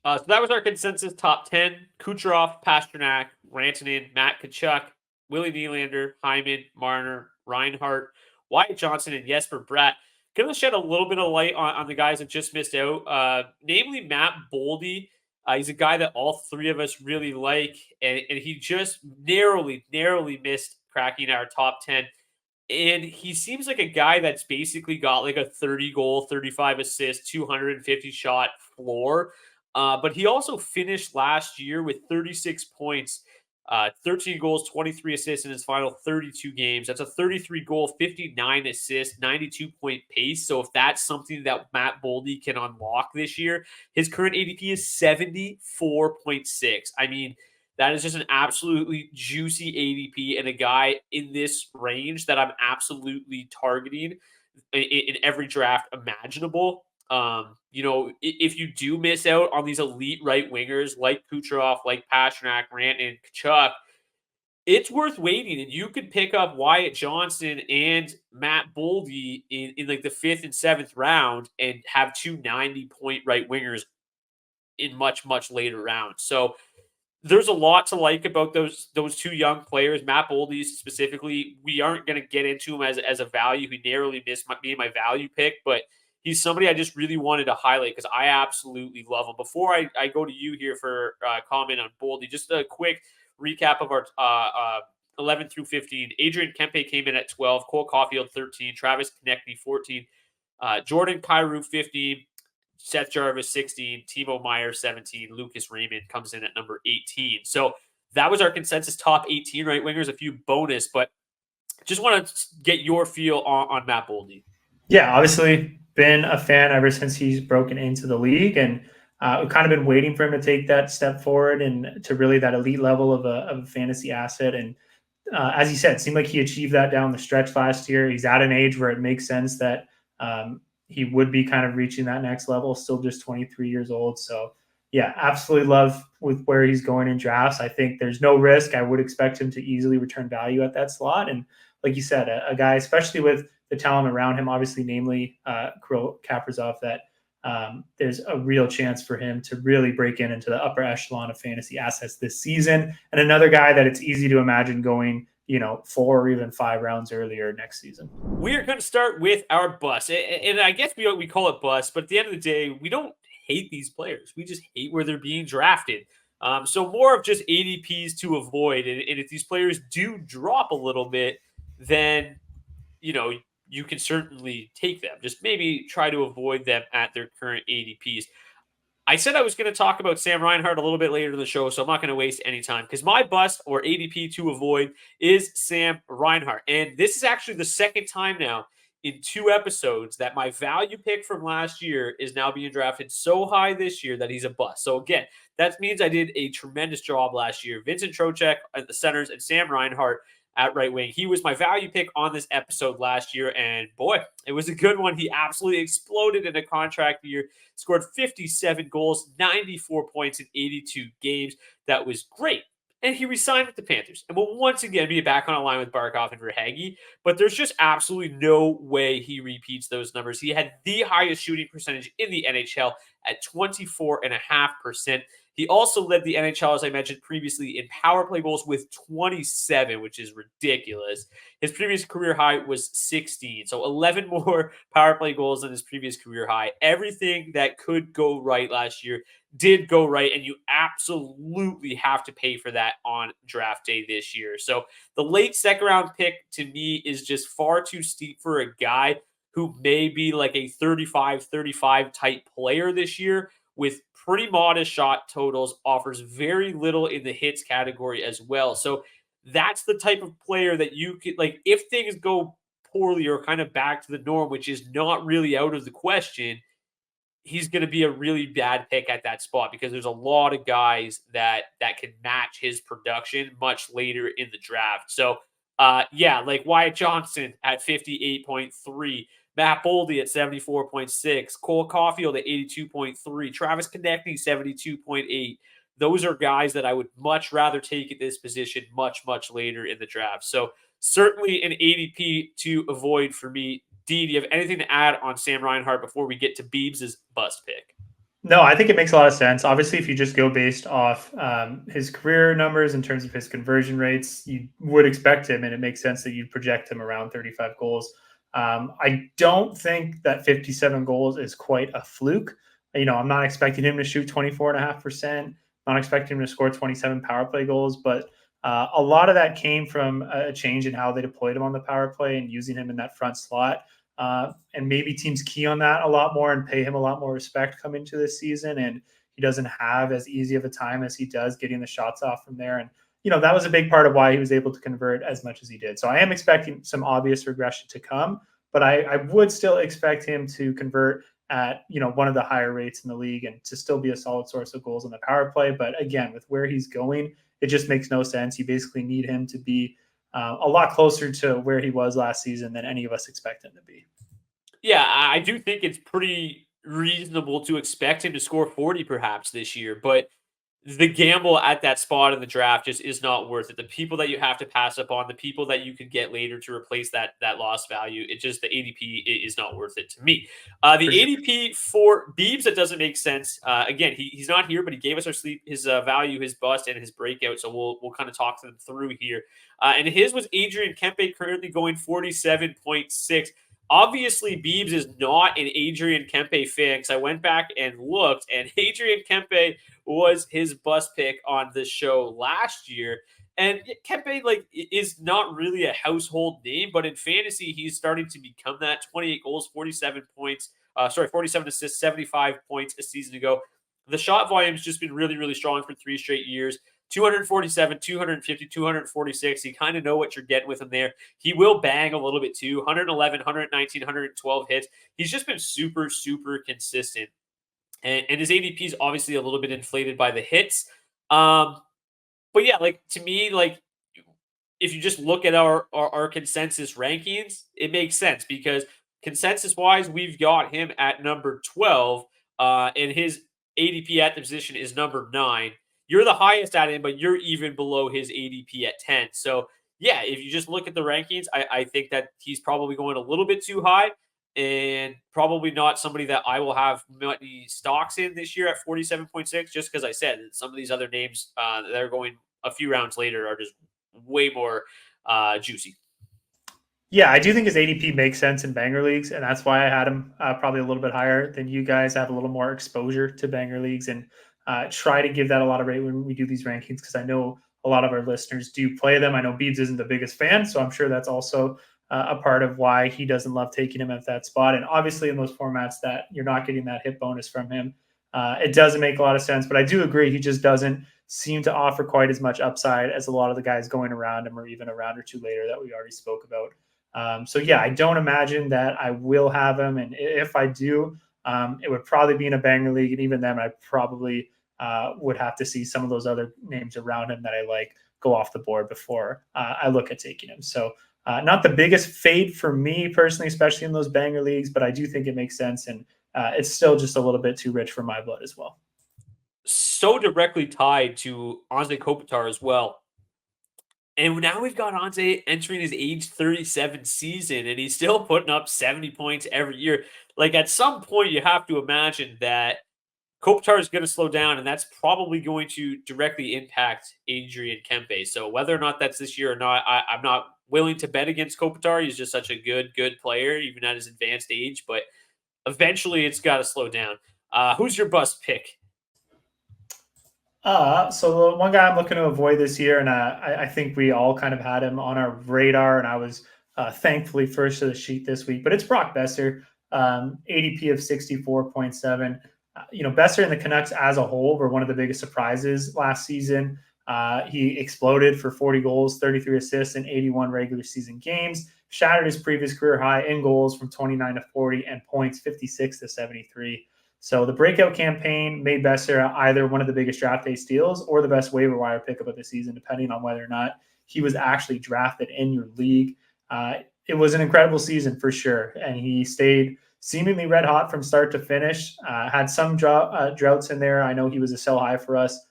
So that was our consensus top 10. Kucherov, Pastrnak, Rantanen, Matthew Tkachuk, William Nylander, Hyman, Marner, Reinhart, Wyatt Johnston, and Jesper Bratt. Going to shed a little bit of light on the guys that just missed out, namely Matt Boldy. He's a guy that all three of us really like, and he just narrowly missed cracking our top 10. And he seems like a guy that's basically got like a 30 goal, 35 assist, 250 shot floor. But he also finished last year with 36 points, 13 goals, 23 assists in his final 32 games. That's a 33 goal, 59 assist, 92-point pace. So if that's something that Matt Boldy can unlock this year, his current ADP is 74.6. I mean, that is just an absolutely juicy ADP and a guy in this range that I'm absolutely targeting in every draft imaginable. If you do miss out on these elite right wingers like Kucherov, like Pastrnak, Rantanen, and Tkachuk, it's worth waiting, and you could pick up Wyatt Johnston and Matt Boldy in like the 5th and 7th round and have 2 90-point right wingers in much later rounds. So there's a lot to like about those two young players. Matt Boldy specifically, we aren't going to get into him as a value. He narrowly missed being my value pick, but he's somebody I just really wanted to highlight because I absolutely love him. Before I go to you here for comment on Boldy, just a quick recap of our 11 through 15. Adrian Kempe came in at 12, Cole Caufield 13, Travis Konecny 14, Jordan Kyrou 15, Seth Jarvis 16, Timo Meyer 17, Lucas Raymond comes in at number 18. So that was our consensus top 18 right wingers, a few bonus, but just want to get your feel on Matt Boldy. Yeah, obviously been a fan ever since he's broken into the league, and we've kind of been waiting for him to take that step forward and to really that elite level of a fantasy asset. And as you said, it seemed like he achieved that down the stretch last year. He's at an age where it makes sense that he would be kind of reaching that next level, still just 23 years old. So yeah, absolutely love with where he's going in drafts. I think there's no risk. I would expect him to easily return value at that slot. And like you said, a guy, especially with the talent around him, obviously, namely Kirill Kaprizov, that there's a real chance for him to really break into the upper echelon of fantasy assets this season. And another guy that it's easy to imagine going, 4 or even 5 rounds earlier next season. We're going to start with our bust. And I guess we call it bust, but at the end of the day, we don't hate these players. We just hate where they're being drafted. So more of just ADPs to avoid. And if these players do drop a little bit, then, you can certainly take them. Just maybe try to avoid them at their current ADPs. I said I was going to talk about Sam Reinhart a little bit later in the show, so I'm not going to waste any time because my bust or ADP to avoid is Sam Reinhart. And this is actually the second time now in 2 episodes that my value pick from last year is now being drafted so high this year that he's a bust. So again, that means I did a tremendous job last year. Vincent Trocheck at the centers and Sam Reinhart at right wing. He was my value pick on this episode last year, and boy, it was a good one. He absolutely exploded in a contract year, scored 57 goals, 94 points in 82 games. That was great. And he resigned with the Panthers and will once again be back on a line with Barkov and Verhaeghe, but there's just absolutely no way he repeats those numbers. He had the highest shooting percentage in the NHL at 24.5%. He also led the NHL, as I mentioned previously, in power play goals with 27, which is ridiculous. His previous career high was 16, so 11 more power play goals than his previous career high. Everything that could go right last year did go right, and you absolutely have to pay for that on draft day this year. So the late second round pick to me is just far too steep for a guy who may be like a 35 type player this year with pretty modest shot totals, offers very little in the hits category as well. So that's the type of player that you could, like, if things go poorly or kind of back to the norm, which is not really out of the question, he's going to be a really bad pick at that spot because there's a lot of guys that can match his production much later in the draft. So Yeah, like Wyatt Johnston at 58.3, Matt Boldy at 74.6, Cole Caufield at 82.3, Travis Konechny 72.8. Those are guys that I would much rather take at this position much, much later in the draft. So certainly an ADP to avoid for me. D, do you have anything to add on Sam Reinhart before we get to Beebs' bust pick? No, I think it makes a lot of sense. Obviously, if you just go based off his career numbers in terms of his conversion rates, you would expect him, and it makes sense that you'd project him around 35 goals. I don't think that 57 goals is quite a fluke. I'm not expecting him to shoot 24.5%. Not expecting him to score 27 power play goals, but a lot of that came from a change in how they deployed him on the power play and using him in that front slot. And maybe teams key on that a lot more and pay him a lot more respect coming into this season. And he doesn't have as easy of a time as he does getting the shots off from there. And, that was a big part of why he was able to convert as much as he did. So I am expecting some obvious regression to come, but I would still expect him to convert at, one of the higher rates in the league and to still be a solid source of goals on the power play. But again, with where he's going, it just makes no sense. You basically need him to be a lot closer to where he was last season than any of us expect him to be. Yeah, I do think it's pretty reasonable to expect him to score 40 perhaps this year, but the gamble at that spot in the draft just is not worth it. The people that you have to pass up on, the people that you could get later to replace that lost value, it just the ADP is not worth it to me. The For sure. ADP for Beebs, that doesn't make sense. Again, he's not here, but he gave us his value, his bust, and his breakout. So we'll kind of talk them through here. And his was Adrian Kempe, currently going 47.6. Obviously, Beebs is not an Adrian Kempe fan because I went back and looked, and Adrian Kempe was his bust pick on the show last year. And Kempe is not really a household name, but in fantasy, he's starting to become that. 28 goals, 47 points. 47 assists, 75 points a season ago. The shot volume's just been really, really strong for 3 straight years. 247, 250, 246. You kind of know what you're getting with him there. He will bang a little bit too. 111, 119, 112 hits. He's just been super, super consistent. And his ADP is obviously a little bit inflated by the hits. But yeah, to me, if you just look at our consensus rankings, it makes sense because consensus-wise, we've got him at number 12, and his ADP at the position is number 9. You're the highest at him, but you're even below his ADP at 10. So, yeah, if you just look at the rankings, I think that he's probably going a little bit too high and probably not somebody that I will have many stocks in this year at 47.6, just because I said some of these other names that are going a few rounds later are just way more juicy. Yeah, I do think his ADP makes sense in banger leagues, and that's why I had him probably a little bit higher than you guys. Have a little more exposure to banger leagues and try to give that a lot of rate when we do these rankings because I know a lot of our listeners do play them. I know Beebs isn't the biggest fan, so I'm sure that's also a part of why he doesn't love taking him at that spot. And obviously in those formats that you're not getting that hit bonus from him, it doesn't make a lot of sense. But I do agree he just doesn't seem to offer quite as much upside as a lot of the guys going around him or even a round or two later that we already spoke about. So yeah, I don't imagine that I will have him. And if I do, it would probably be in a banger league. And even then I probably would have to see some of those other names around him that I like go off the board before I look at taking him. So not the biggest fade for me personally, especially in those banger leagues, but I do think it makes sense. And it's still just a little bit too rich for my blood as well. So directly tied to Anze Kopitar as well. And now we've got Anze entering his age 37 season, and he's still putting up 70 points every year. At some point, you have to imagine that Kopitar is going to slow down, and that's probably going to directly impact Adrian Kempe. So whether or not that's this year or not, I'm not willing to bet against Kopitar. He's just such a good player, even at his advanced age. But eventually, it's got to slow down. Who's your bust pick? So the one guy I'm looking to avoid this year, and I think we all kind of had him on our radar, and I was thankfully first to the sheet this week, but it's Brock Boeser, ADP of 64.7. Boeser and the Canucks as a whole were one of the biggest surprises last season. He exploded for 40 goals, 33 assists in 81 regular season games, shattered his previous career high in goals from 29 to 40 and points 56 to 73. So the breakout campaign made Boeser either one of the biggest draft day steals or the best waiver wire pickup of the season, depending on whether or not he was actually drafted in your league. It was an incredible season for sure, and he stayed seemingly red hot from start to finish. Had some droughts in there. I know he was a sell high for us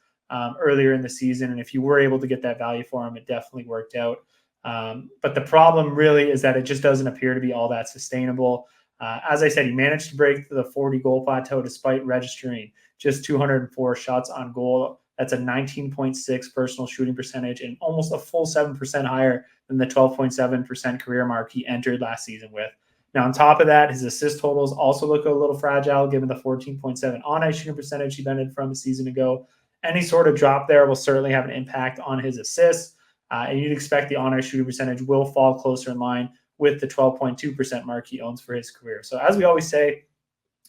earlier in the season, and if you were able to get that value for him, it definitely worked out. But the problem really is that it just doesn't appear to be all that sustainable. As I said, he managed to break the 40 goal plateau despite registering just 204 shots on goal. That's a 19.6 personal shooting percentage and almost a full 7% higher than the 12.7% career mark he entered last season with. Now, on top of that, his assist totals also look a little fragile given the 14.7 on-ice shooting percentage he benefited from a season ago. Any sort of drop there will certainly have an impact on his assists, and you'd expect the on-ice shooting percentage will fall closer in line with the 12.2% mark he owns for his career. So as we always say,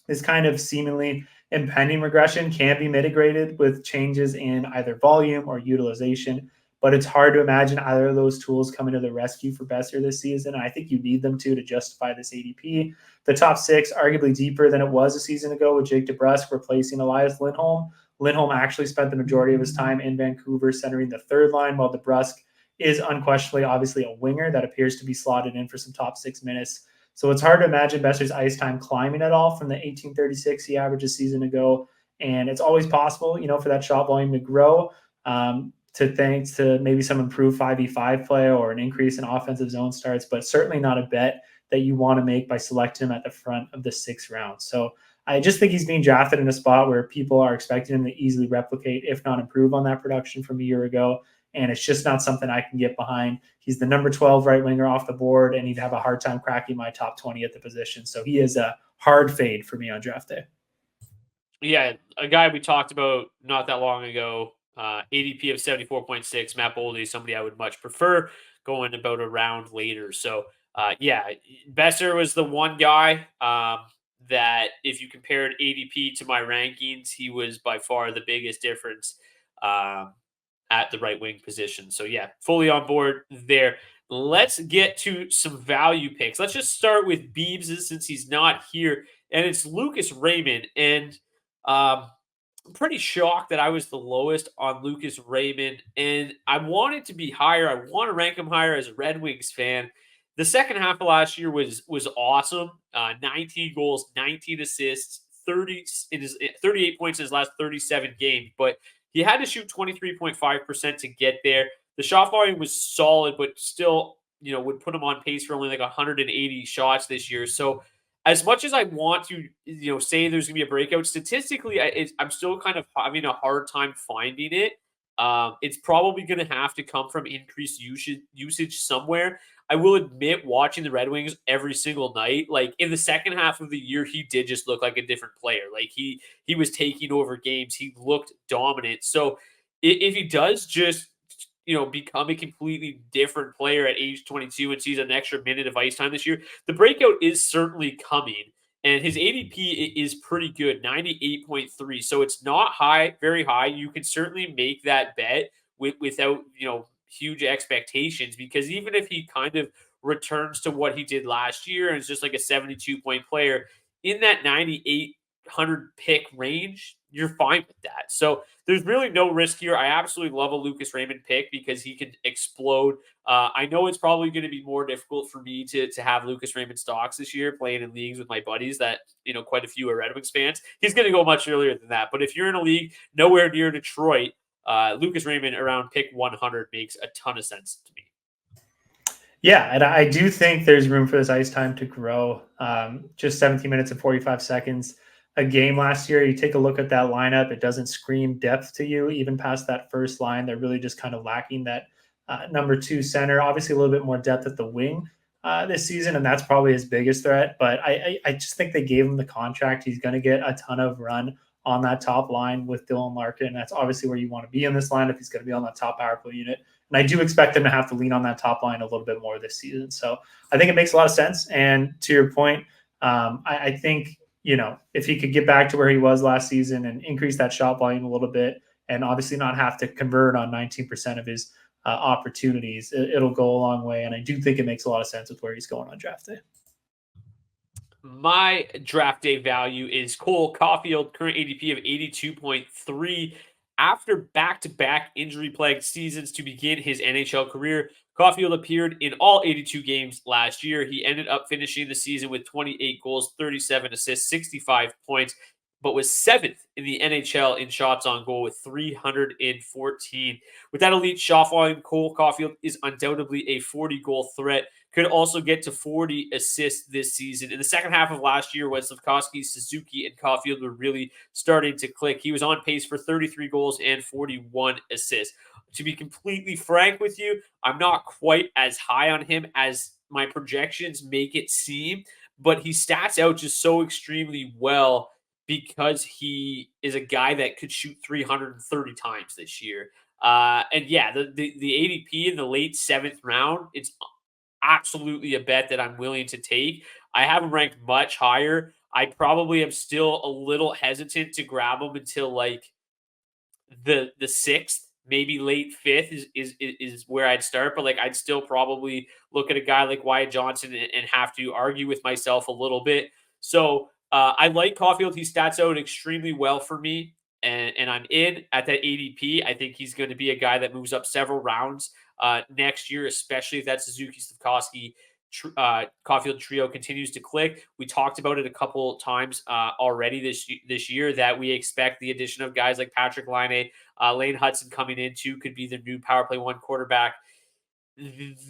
this kind of seemingly impending regression can be mitigated with changes in either volume or utilization, but it's hard to imagine either of those tools coming to the rescue for Boeser this season. I think you need them to justify this ADP. The top six, arguably deeper than it was a season ago with Jake DeBrusk replacing Elias Lindholm. Lindholm actually spent the majority of his time in Vancouver centering the third line, while DeBrusk is unquestionably obviously a winger that appears to be slotted in for some top 6 minutes. So it's hard to imagine Boeser's ice time climbing at all from the 1836 he averaged a season ago. And it's always possible, for that shot volume to grow thanks to maybe some improved 5v5 play or an increase in offensive zone starts, but certainly not a bet that you want to make by selecting him at the front of the 6th round. So I just think he's being drafted in a spot where people are expecting him to easily replicate, if not improve on that production from a year ago. And it's just not something I can get behind. He's the number 12 right winger off the board, and he'd have a hard time cracking my top 20 at the position. So he is a hard fade for me on draft day. Yeah, a guy we talked about not that long ago, ADP of 74.6, Matt Boldy, somebody I would much prefer going about a round later. So, Boeser was the one guy that if you compared ADP to my rankings, he was by far the biggest difference at the right wing position. So, fully on board there. Let's get to some value picks. Let's just start with Beebs since he's not here, and it's Lucas Raymond. And I'm pretty shocked that I was the lowest on Lucas Raymond, and I want it to be higher. I want to rank him higher as a Red Wings fan. The second half of last year was awesome. 19 goals, 19 assists, 38 points in his last 37 games, but he had to shoot 23.5% to get there. The shot volume was solid, but still, would put him on pace for only like 180 shots this year. So as much as I want to, say there's going to be a breakout, statistically, I'm still kind of having a hard time finding it. It's probably going to have to come from increased usage somewhere. I will admit, watching the Red Wings every single night, like in the second half of the year, he did just look like a different player. Like he was taking over games. He looked dominant. So if he does just become a completely different player at age 22 and sees an extra minute of ice time this year, the breakout is certainly coming. And his ADP is pretty good, 98.3. So it's not high, very high. You can certainly make that bet without, huge expectations, because even if he kind of returns to what he did last year and is just like a 72-point player in that 9,800 pick range, you're fine with that. So there's really no risk here. I absolutely love a Lucas Raymond pick because he can explode. I know it's probably going to be more difficult for me to have Lucas Raymond stocks this year, playing in leagues with my buddies that, quite a few are Red Wings fans. He's going to go much earlier than that. But if you're in a league nowhere near Detroit, Lucas Raymond around pick 100 makes a ton of sense to me. Yeah, and I do think there's room for this ice time to grow. Just 17 minutes and 45 seconds a game last year. You take a look at that lineup, it doesn't scream depth to you, even past that first line. They're really just kind of lacking that number 2 center. Obviously, a little bit more depth at the wing this season, and that's probably his biggest threat. But I just think they gave him the contract. He's going to get a ton of run on that top line with Dylan Larkin. That's obviously where you want to be in this lineup. He's going to be on that top power play unit. And I do expect him to have to lean on that top line a little bit more this season. So I think it makes a lot of sense. And to your point, I think, if he could get back to where he was last season and increase that shot volume a little bit, and obviously not have to convert on 19% of his opportunities, it'll go a long way. And I do think it makes a lot of sense with where he's going on draft day. My draft day value is Cole Caufield, current ADP of 82.3. After back-to-back injury-plagued seasons to begin his NHL career, Caufield appeared in all 82 games last year. He ended up finishing the season with 28 goals, 37 assists, 65 points, but was 7th in the NHL in shots on goal with 314. With that elite shot volume, Cole Caufield is undoubtedly a 40-goal threat. Could also get to 40 assists this season. In the second half of last year, when Slafkovsky, Suzuki, and Caufield were really starting to click, he was on pace for 33 goals and 41 assists. To be completely frank with you, I'm not quite as high on him as my projections make it seem, but he stats out just so extremely well because he is a guy that could shoot 330 times this year. And yeah, the ADP in the late 7th round, it's absolutely a bet that I'm willing to take. I have him ranked much higher. I probably am still a little hesitant to grab him until like the 6th, maybe late 5th is where I'd start. But like I'd still probably look at a guy like Wyatt Johnston and have to argue with myself a little bit. So I like Caufield. He stats out extremely well for me. And I'm in at that ADP. I think he's going to be a guy that moves up several rounds next year, especially if that Suzuki Slafkovsky Caufield trio continues to click. We talked about it a couple times already this year that we expect the addition of guys like Patrick Laine, Lane Hudson coming in too could be the new power play 1 quarterback.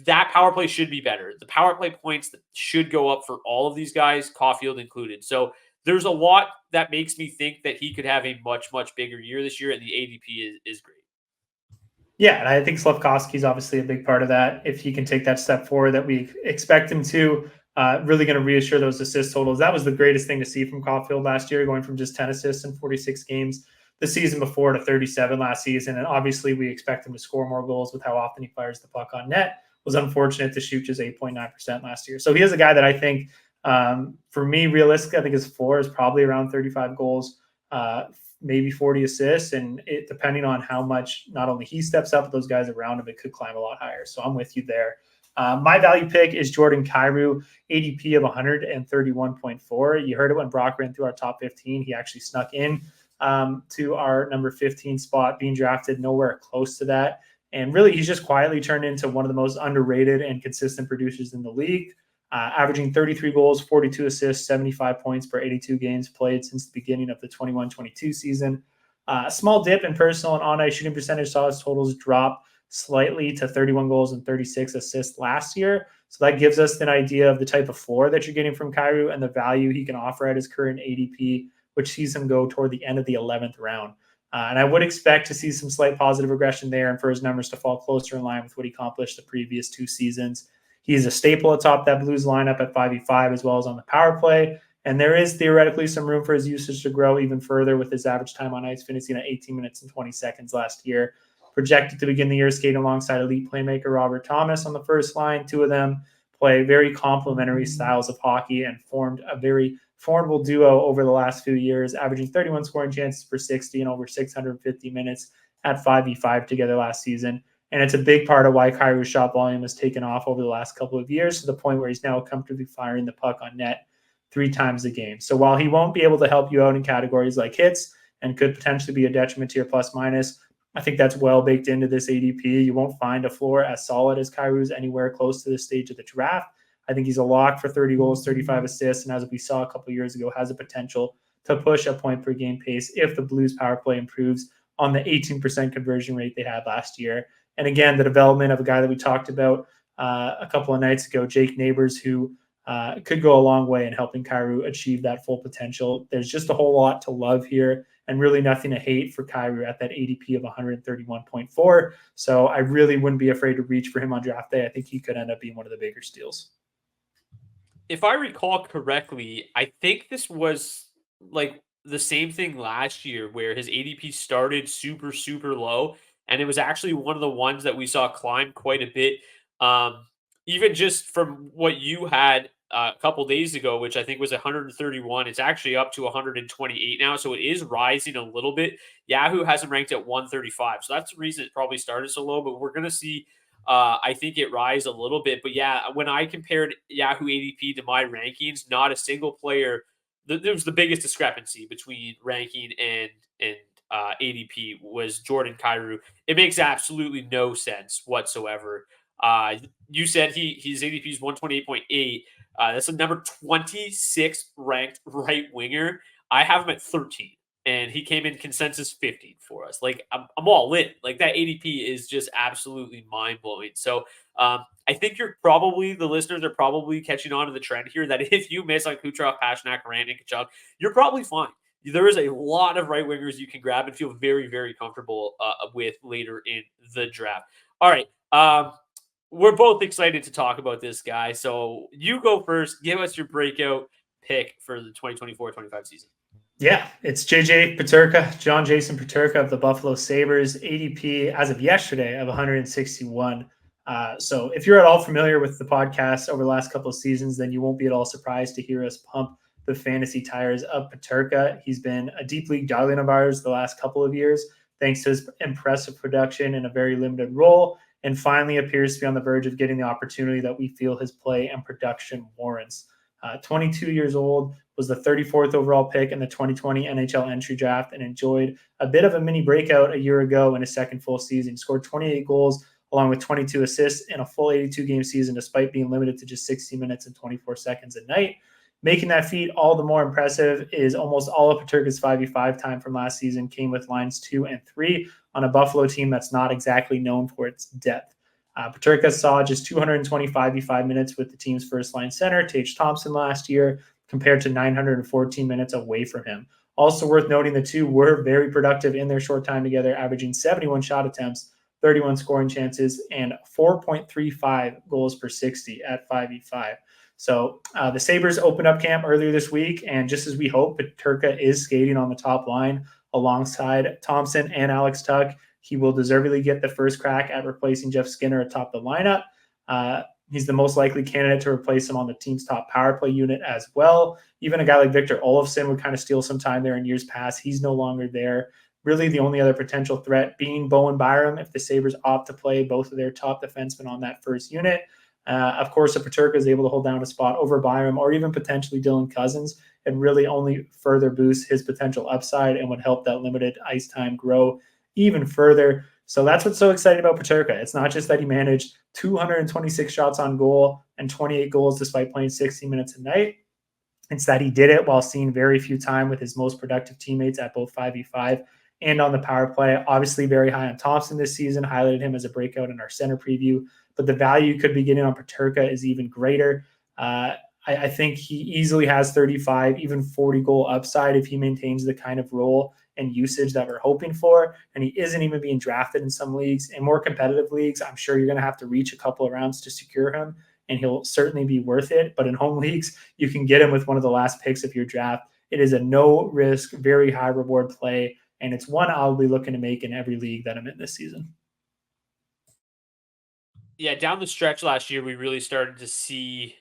That power play should be better. The power play points that should go up for all of these guys, Caufield included. So there's a lot that makes me think that he could have a much, much bigger year this year, and the ADP is great. Yeah, and I think Slafkovsky is obviously a big part of that. If he can take that step forward that we expect him to, really going to reassure those assist totals. That was the greatest thing to see from Caufield last year, going from just 10 assists in 46 games the season before to 37 last season. And obviously we expect him to score more goals with how often he fires the puck on net. It was unfortunate to shoot just 8.9% last year. So he is a guy that I think, for me, realistically, I think his floor is probably around 35 goals, maybe 40 assists, and it, depending on how much not only he steps up, but those guys around him, it could climb a lot higher. So I'm with you there. My value pick is Jordan Kyrou, ADP of 131.4. You heard it when Brock ran through our top 15. He actually snuck in to our number 15 spot, being drafted nowhere close to that. And really, he's just quietly turned into one of the most underrated and consistent producers in the league. Averaging 33 goals, 42 assists, 75 points per 82 games played since the beginning of the 21-22 season. A small dip in personal and on-ice shooting percentage saw his totals drop slightly to 31 goals and 36 assists last year. So that gives us an idea of the type of floor that you're getting from Kyrou and the value he can offer at his current ADP, which sees him go toward the end of the 11th round. And I would expect to see some slight positive regression there and for his numbers to fall closer in line with what he accomplished the previous 2 seasons. He is a staple atop that Blues lineup at 5v5 as well as on the power play. And there is theoretically some room for his usage to grow even further with his average time on ice finishing at 18 minutes and 20 seconds last year. Projected to begin the year skating alongside elite playmaker Robert Thomas on the first line. 2 of them play very complementary styles of hockey and formed a very formidable duo over the last few years, averaging 31 scoring chances per 60 and over 650 minutes at 5v5 together last season. And it's a big part of why Kyrou's shot volume has taken off over the last couple of years to the point where he's now comfortably firing the puck on net 3 times a game. So while he won't be able to help you out in categories like hits and could potentially be a detriment to your plus minus, I think that's well baked into this ADP. You won't find a floor as solid as Kyrou's anywhere close to this stage of the draft. I think he's a lock for 30 goals, 35 assists, and as we saw a couple of years ago, has a potential to push a point per game pace if the Blues power play improves on the 18% conversion rate they had last year. And again, the development of a guy that we talked about a couple of nights ago, Jake Neighbors, who could go a long way in helping Kyrou achieve that full potential. There's just a whole lot to love here and really nothing to hate for Kyrou at that ADP of 131.4. So I really wouldn't be afraid to reach for him on draft day. I think he could end up being one of the bigger steals. If I recall correctly, I think this was like the same thing last year where his ADP started super, super low. And it was actually one of the ones that we saw climb quite a bit. Even just from what you had a couple days ago, which I think was 131, it's actually up to 128 now. So it is rising a little bit. Yahoo has him ranked at 135. So that's the reason it probably started so low, but we're going to see I think it rise a little bit. But yeah, when I compared Yahoo ADP to my rankings, not a single player, there was the biggest discrepancy between ranking and ADP was Jordan Kyrou. It makes absolutely no sense whatsoever. You said his ADP is 128.8. That's a number 26 ranked right winger. I have him at 13, and he came in consensus 15 for us. Like I'm all in. Like that ADP is just absolutely mind blowing. So I think the listeners are probably catching on to the trend here that if you miss on Kucherov, Pastrnak, Rantanen, and Tkachuk, you're probably fine. There is a lot of right wingers you can grab and feel very, very comfortable with later in the draft. All right. We're both excited to talk about this guy. So you go first. Give us your breakout pick for the 2024-25 season. Yeah, it's JJ Peterka, John Jason Peterka of the Buffalo Sabres, ADP as of yesterday of 161. So if you're at all familiar with the podcast over the last couple of seasons, then you won't be at all surprised to hear us pump the fantasy tires of Peterka. He's been a deep league darling of ours the last couple of years, thanks to his impressive production in a very limited role, and finally appears to be on the verge of getting the opportunity that we feel his play and production warrants. 22 years old, was the 34th overall pick in the 2020 NHL entry draft, and enjoyed a bit of a mini breakout a year ago in his second full season. He scored 28 goals along with 22 assists in a full 82-game season, despite being limited to just 60 minutes and 24 seconds a night. Making that feat all the more impressive is almost all of Peterka's 5v5 time from last season came with lines 2 and 3 on a Buffalo team that's not exactly known for its depth. Peterka saw just 225 v5 minutes with the team's first-line center, Tage Thompson, last year, compared to 914 minutes away from him. Also worth noting, the two were very productive in their short time together, averaging 71 shot attempts, 31 scoring chances, and 4.35 goals per 60 at 5v5. So the Sabres opened up camp earlier this week, and just as we hope, Peterka is skating on the top line alongside Thompson and Alex Tuch. He will deservedly get the first crack at replacing Jeff Skinner atop the lineup. He's the most likely candidate to replace him on the team's top power play unit as well. Even a guy like Victor Olofsson would kind of steal some time there in years past. He's no longer there. Really, the only other potential threat being Bowen Byram if the Sabres opt to play both of their top defensemen on that first unit. Of course, if Peterka is able to hold down a spot over Byram or even potentially Dylan Cousins, it really only further boosts his potential upside and would help that limited ice time grow even further. So that's what's so exciting about Peterka. It's not just that he managed 226 shots on goal and 28 goals despite playing 60 minutes a night. It's that he did it while seeing very few time with his most productive teammates at both 5v5 and on the power play. Obviously very high on Thompson this season, highlighted him as a breakout in our center preview, but the value you could be getting on Peterka is even greater. I think he easily has 35, even 40 goal upside if he maintains the kind of role and usage that we're hoping for. And he isn't even being drafted in some leagues. In more competitive leagues, I'm sure you're going to have to reach a couple of rounds to secure him, and he'll certainly be worth it. But in home leagues, you can get him with one of the last picks of your draft. It is a no-risk, very high-reward play, and it's one I'll be looking to make in every league that I'm in this season. Yeah, down the stretch last year, we really started to see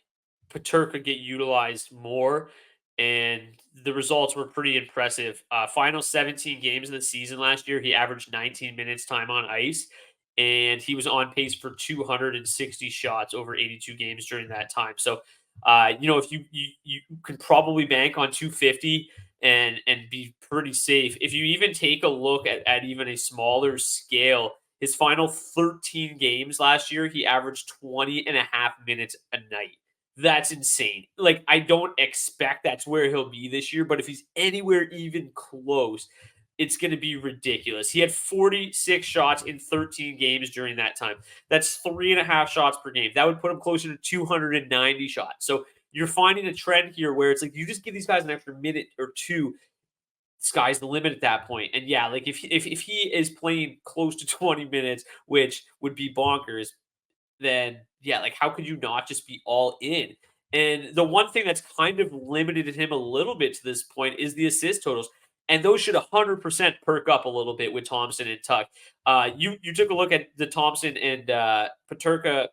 Peterka get utilized more, and the results were pretty impressive. Final 17 games of the season last year, he averaged 19 minutes time on ice, and he was on pace for 260 shots over 82 games during that time. So, if you can probably bank on 250 and be pretty safe. If you even take a look at even a smaller scale, his final 13 games last year, he averaged 20 and a half minutes a night. That's insane. Like, I don't expect that's where he'll be this year, but if he's anywhere even close, it's going to be ridiculous. He had 46 shots in 13 games during that time. That's 3.5 shots per game. That would put him closer to 290 shots. So you're finding a trend here where it's like you just give these guys an extra minute or two, sky's the limit at that point. And yeah, like if he is playing close to 20 minutes, which would be bonkers, then yeah, like how could you not just be all in? And the one thing that's kind of limited him a little bit to this point is the assist totals. And those should 100% perk up a little bit with Thompson and Tuch. You took a look at the Thompson and Peterka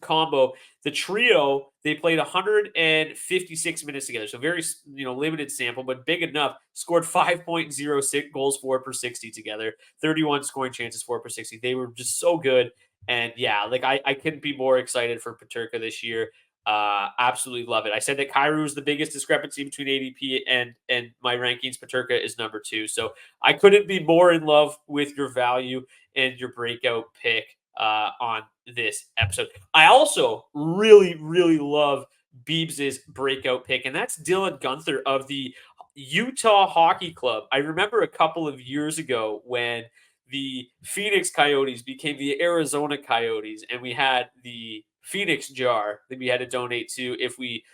combo. The trio, they played 156 minutes together. So very, limited sample, but big enough. Scored 5.06 goals for per 60 together. 31 scoring chances for per 60. They were just so good. And yeah, like I couldn't be more excited for Peterka this year. Absolutely love it. I said that Kyrou is the biggest discrepancy between ADP and my rankings. Peterka is number 2. So I couldn't be more in love with your value and your breakout pick on this episode. I also really, really love Beebs' breakout pick, and that's Dylan Guenther of the Utah Hockey Club. I remember a couple of years ago when the Phoenix Coyotes became the Arizona Coyotes, and we had the Phoenix jar that we had to donate to if we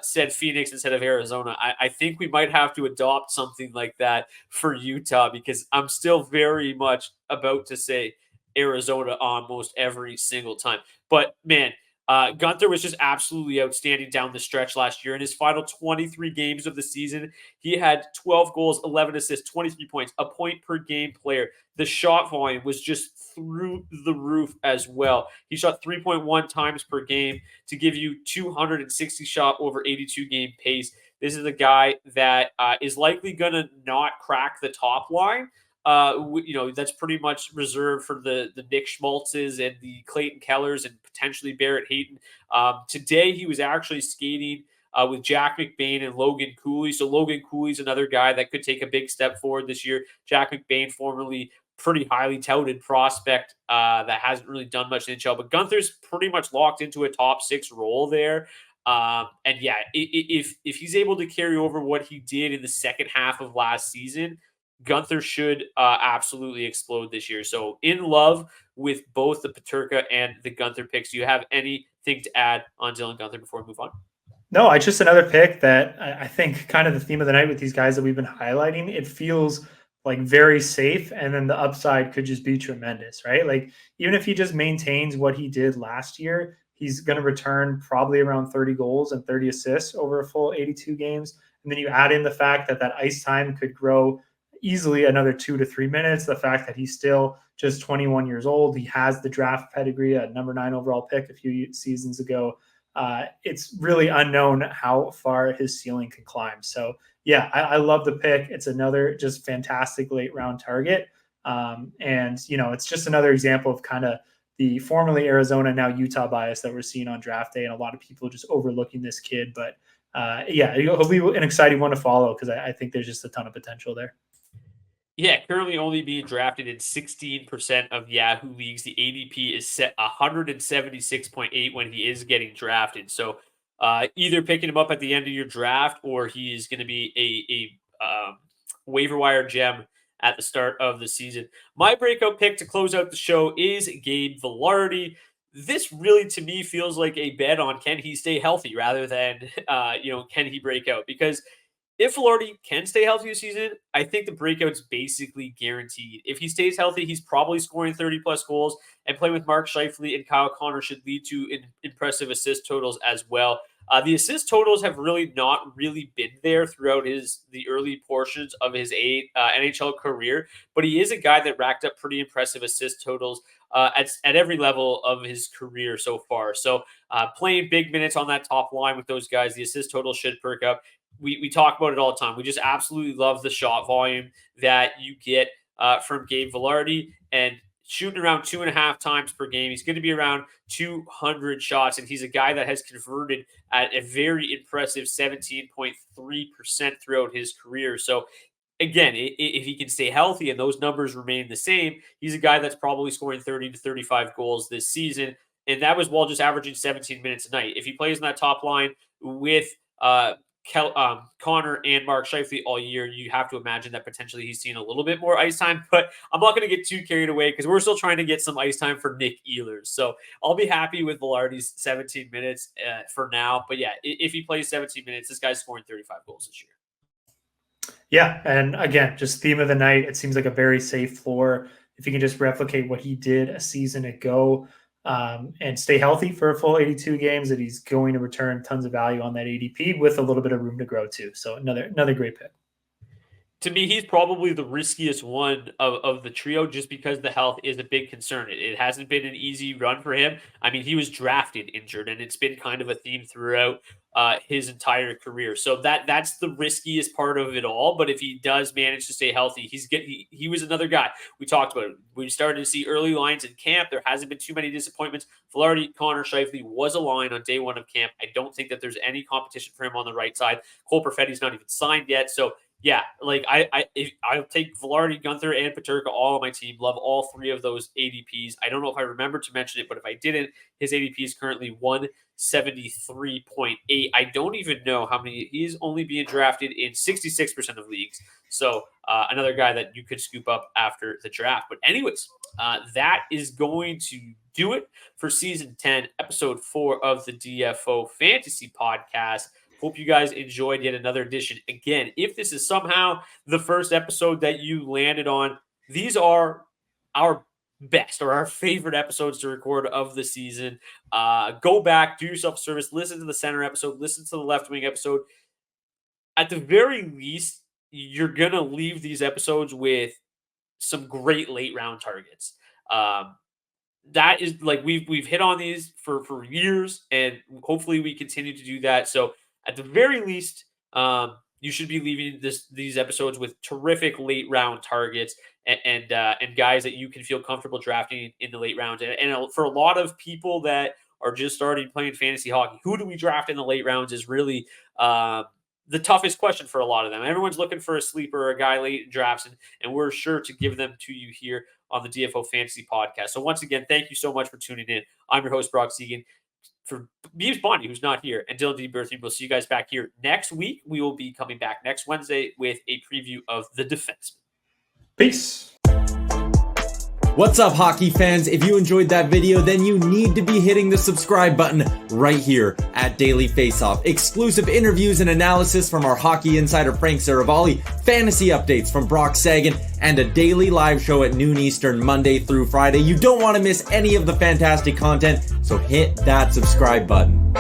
said Phoenix instead of Arizona. I think we might have to adopt something like that for Utah, because I'm still very much about to say Arizona almost every single time. But man, Guenther was just absolutely outstanding down the stretch last year. In his final 23 games of the season, he had 12 goals, 11 assists, 23 points, a point per game player. The shot volume was just through the roof as well. He shot 3.1 times per game to give you 260 shot over 82 game pace. This is a guy that is likely going to not crack the top line. That's pretty much reserved for the Nick Schmaltzes and the Clayton Kellers and potentially Barrett Hayton. Today, he was actually skating with Jack McBain and Logan Cooley. So Logan Cooley's another guy that could take a big step forward this year. Jack McBain, formerly pretty highly touted prospect that hasn't really done much in the NHL, but Guenther's pretty much locked into a top 6 role there. And yeah, if he's able to carry over what he did in the second half of last season, Guenther should absolutely explode this year. So in love with both the Peterka and the Guenther picks. Do you have anything to add on Dylan Guenther before we move on? No, it's just another pick that I think kind of the theme of the night with these guys that we've been highlighting. It feels like very safe, and then the upside could just be tremendous, right? Like even if he just maintains what he did last year, he's going to return probably around 30 goals and 30 assists over a full 82 games. And then you add in the fact that that ice time could grow easily another 2 to 3 minutes. The fact that he's still just 21 years old, he has the draft pedigree, a number 9 overall pick a few seasons ago. It's really unknown how far his ceiling can climb. So yeah, I love the pick. It's another just fantastic late round target. And it's just another example of kind of the formerly Arizona, now Utah bias that we're seeing on draft day. And a lot of people just overlooking this kid, but yeah, he'll be an exciting one to follow, because I think there's just a ton of potential there. Yeah, currently only being drafted in 16% of Yahoo leagues. The ADP is set 176.8 when he is getting drafted. So either picking him up at the end of your draft, or he is going to be a waiver wire gem at the start of the season. My breakout pick to close out the show is Gabe Vilardi. This really, to me, feels like a bet on can he stay healthy rather than can he break out, because if Vilardi can stay healthy this season, I think the breakout's basically guaranteed. If he stays healthy, he's probably scoring 30-plus goals, and playing with Mark Scheifele and Kyle Connor should lead to impressive assist totals as well. The assist totals have not really been there throughout the early portions of his NHL career, but he is a guy that racked up pretty impressive assist totals at every level of his career so far. So playing big minutes on that top line with those guys, the assist total should perk up. We talk about it all the time. We just absolutely love the shot volume that you get from Gabe Vilardi, and shooting around 2.5 times per game. He's going to be around 200 shots, and he's a guy that has converted at a very impressive 17.3% throughout his career. So again, if he can stay healthy and those numbers remain the same, he's a guy that's probably scoring 30 to 35 goals this season. And that was while just averaging 17 minutes a night. If he plays in that top line with Connor and Mark Scheifele all year, you have to imagine that potentially he's seen a little bit more ice time, but I'm not going to get too carried away because we're still trying to get some ice time for Nick Ehlers. So I'll be happy with Vilardi's 17 minutes for now. But yeah, if he plays 17 minutes, this guy's scoring 35 goals this year. Yeah, and again, just theme of the night, it seems like a very safe floor. If he can just replicate what he did a season ago, and stay healthy for a full 82 games, that he's going to return tons of value on that ADP with a little bit of room to grow too. So another great pick. to me, he's probably the riskiest one of the trio just because the health is a big concern. It hasn't been an easy run for him. I mean, he was drafted injured, and it's been kind of a theme throughout his entire career. So that's the riskiest part of it all. But if he does manage to stay healthy, he was another guy. We talked about it. We started to see early lines in camp. There hasn't been too many disappointments. Vilardi, Connor Scheifele was a line on day one of camp. I don't think that there's any competition for him on the right side. Cole Perfetti's not even signed yet. So yeah, like I'll take Vilardi, Guenther, and Peterka all on my team. Love all three of those ADPs. I don't know if I remembered to mention it, but if I didn't, his ADP is currently 173.8. I don't even know how many. He's only being drafted in 66% of leagues. So another guy that you could scoop up after the draft. But anyways, that is going to do it for season 10, episode 4 of the DFO Fantasy Podcast. Hope you guys enjoyed yet another edition. Again, if this is somehow the first episode that you landed on, these are our best or our favorite episodes to record of the season. Go back, do yourself a service, listen to the center episode, listen to the left wing episode. At the very least, you're going to leave these episodes with some great late round targets. That is like we've hit on these for years, and hopefully we continue to do that. So at the very least, you should be leaving these episodes with terrific late round targets and guys that you can feel comfortable drafting in the late rounds. And for a lot of people that are just starting playing fantasy hockey, who do we draft in the late rounds is really the toughest question for a lot of them. Everyone's looking for a sleeper or a guy late in drafts, and we're sure to give them to you here on the DFO Fantasy Podcast. So once again, thank you so much for tuning in. I'm your host, Brock Segan. For Beaves Bondy, who's not here, and Dylan D. Berthy, we'll see you guys back here next week. We will be coming back next Wednesday with a preview of the defenseman. Peace. What's up, hockey fans? If you enjoyed that video, then you need to be hitting the subscribe button right here at Daily Faceoff. Exclusive interviews and analysis from our hockey insider Frank Saravalli, fantasy updates from Brock Sagan, and a daily live show at noon Eastern, Monday through Friday. You don't want to miss any of the fantastic content, so hit that subscribe button.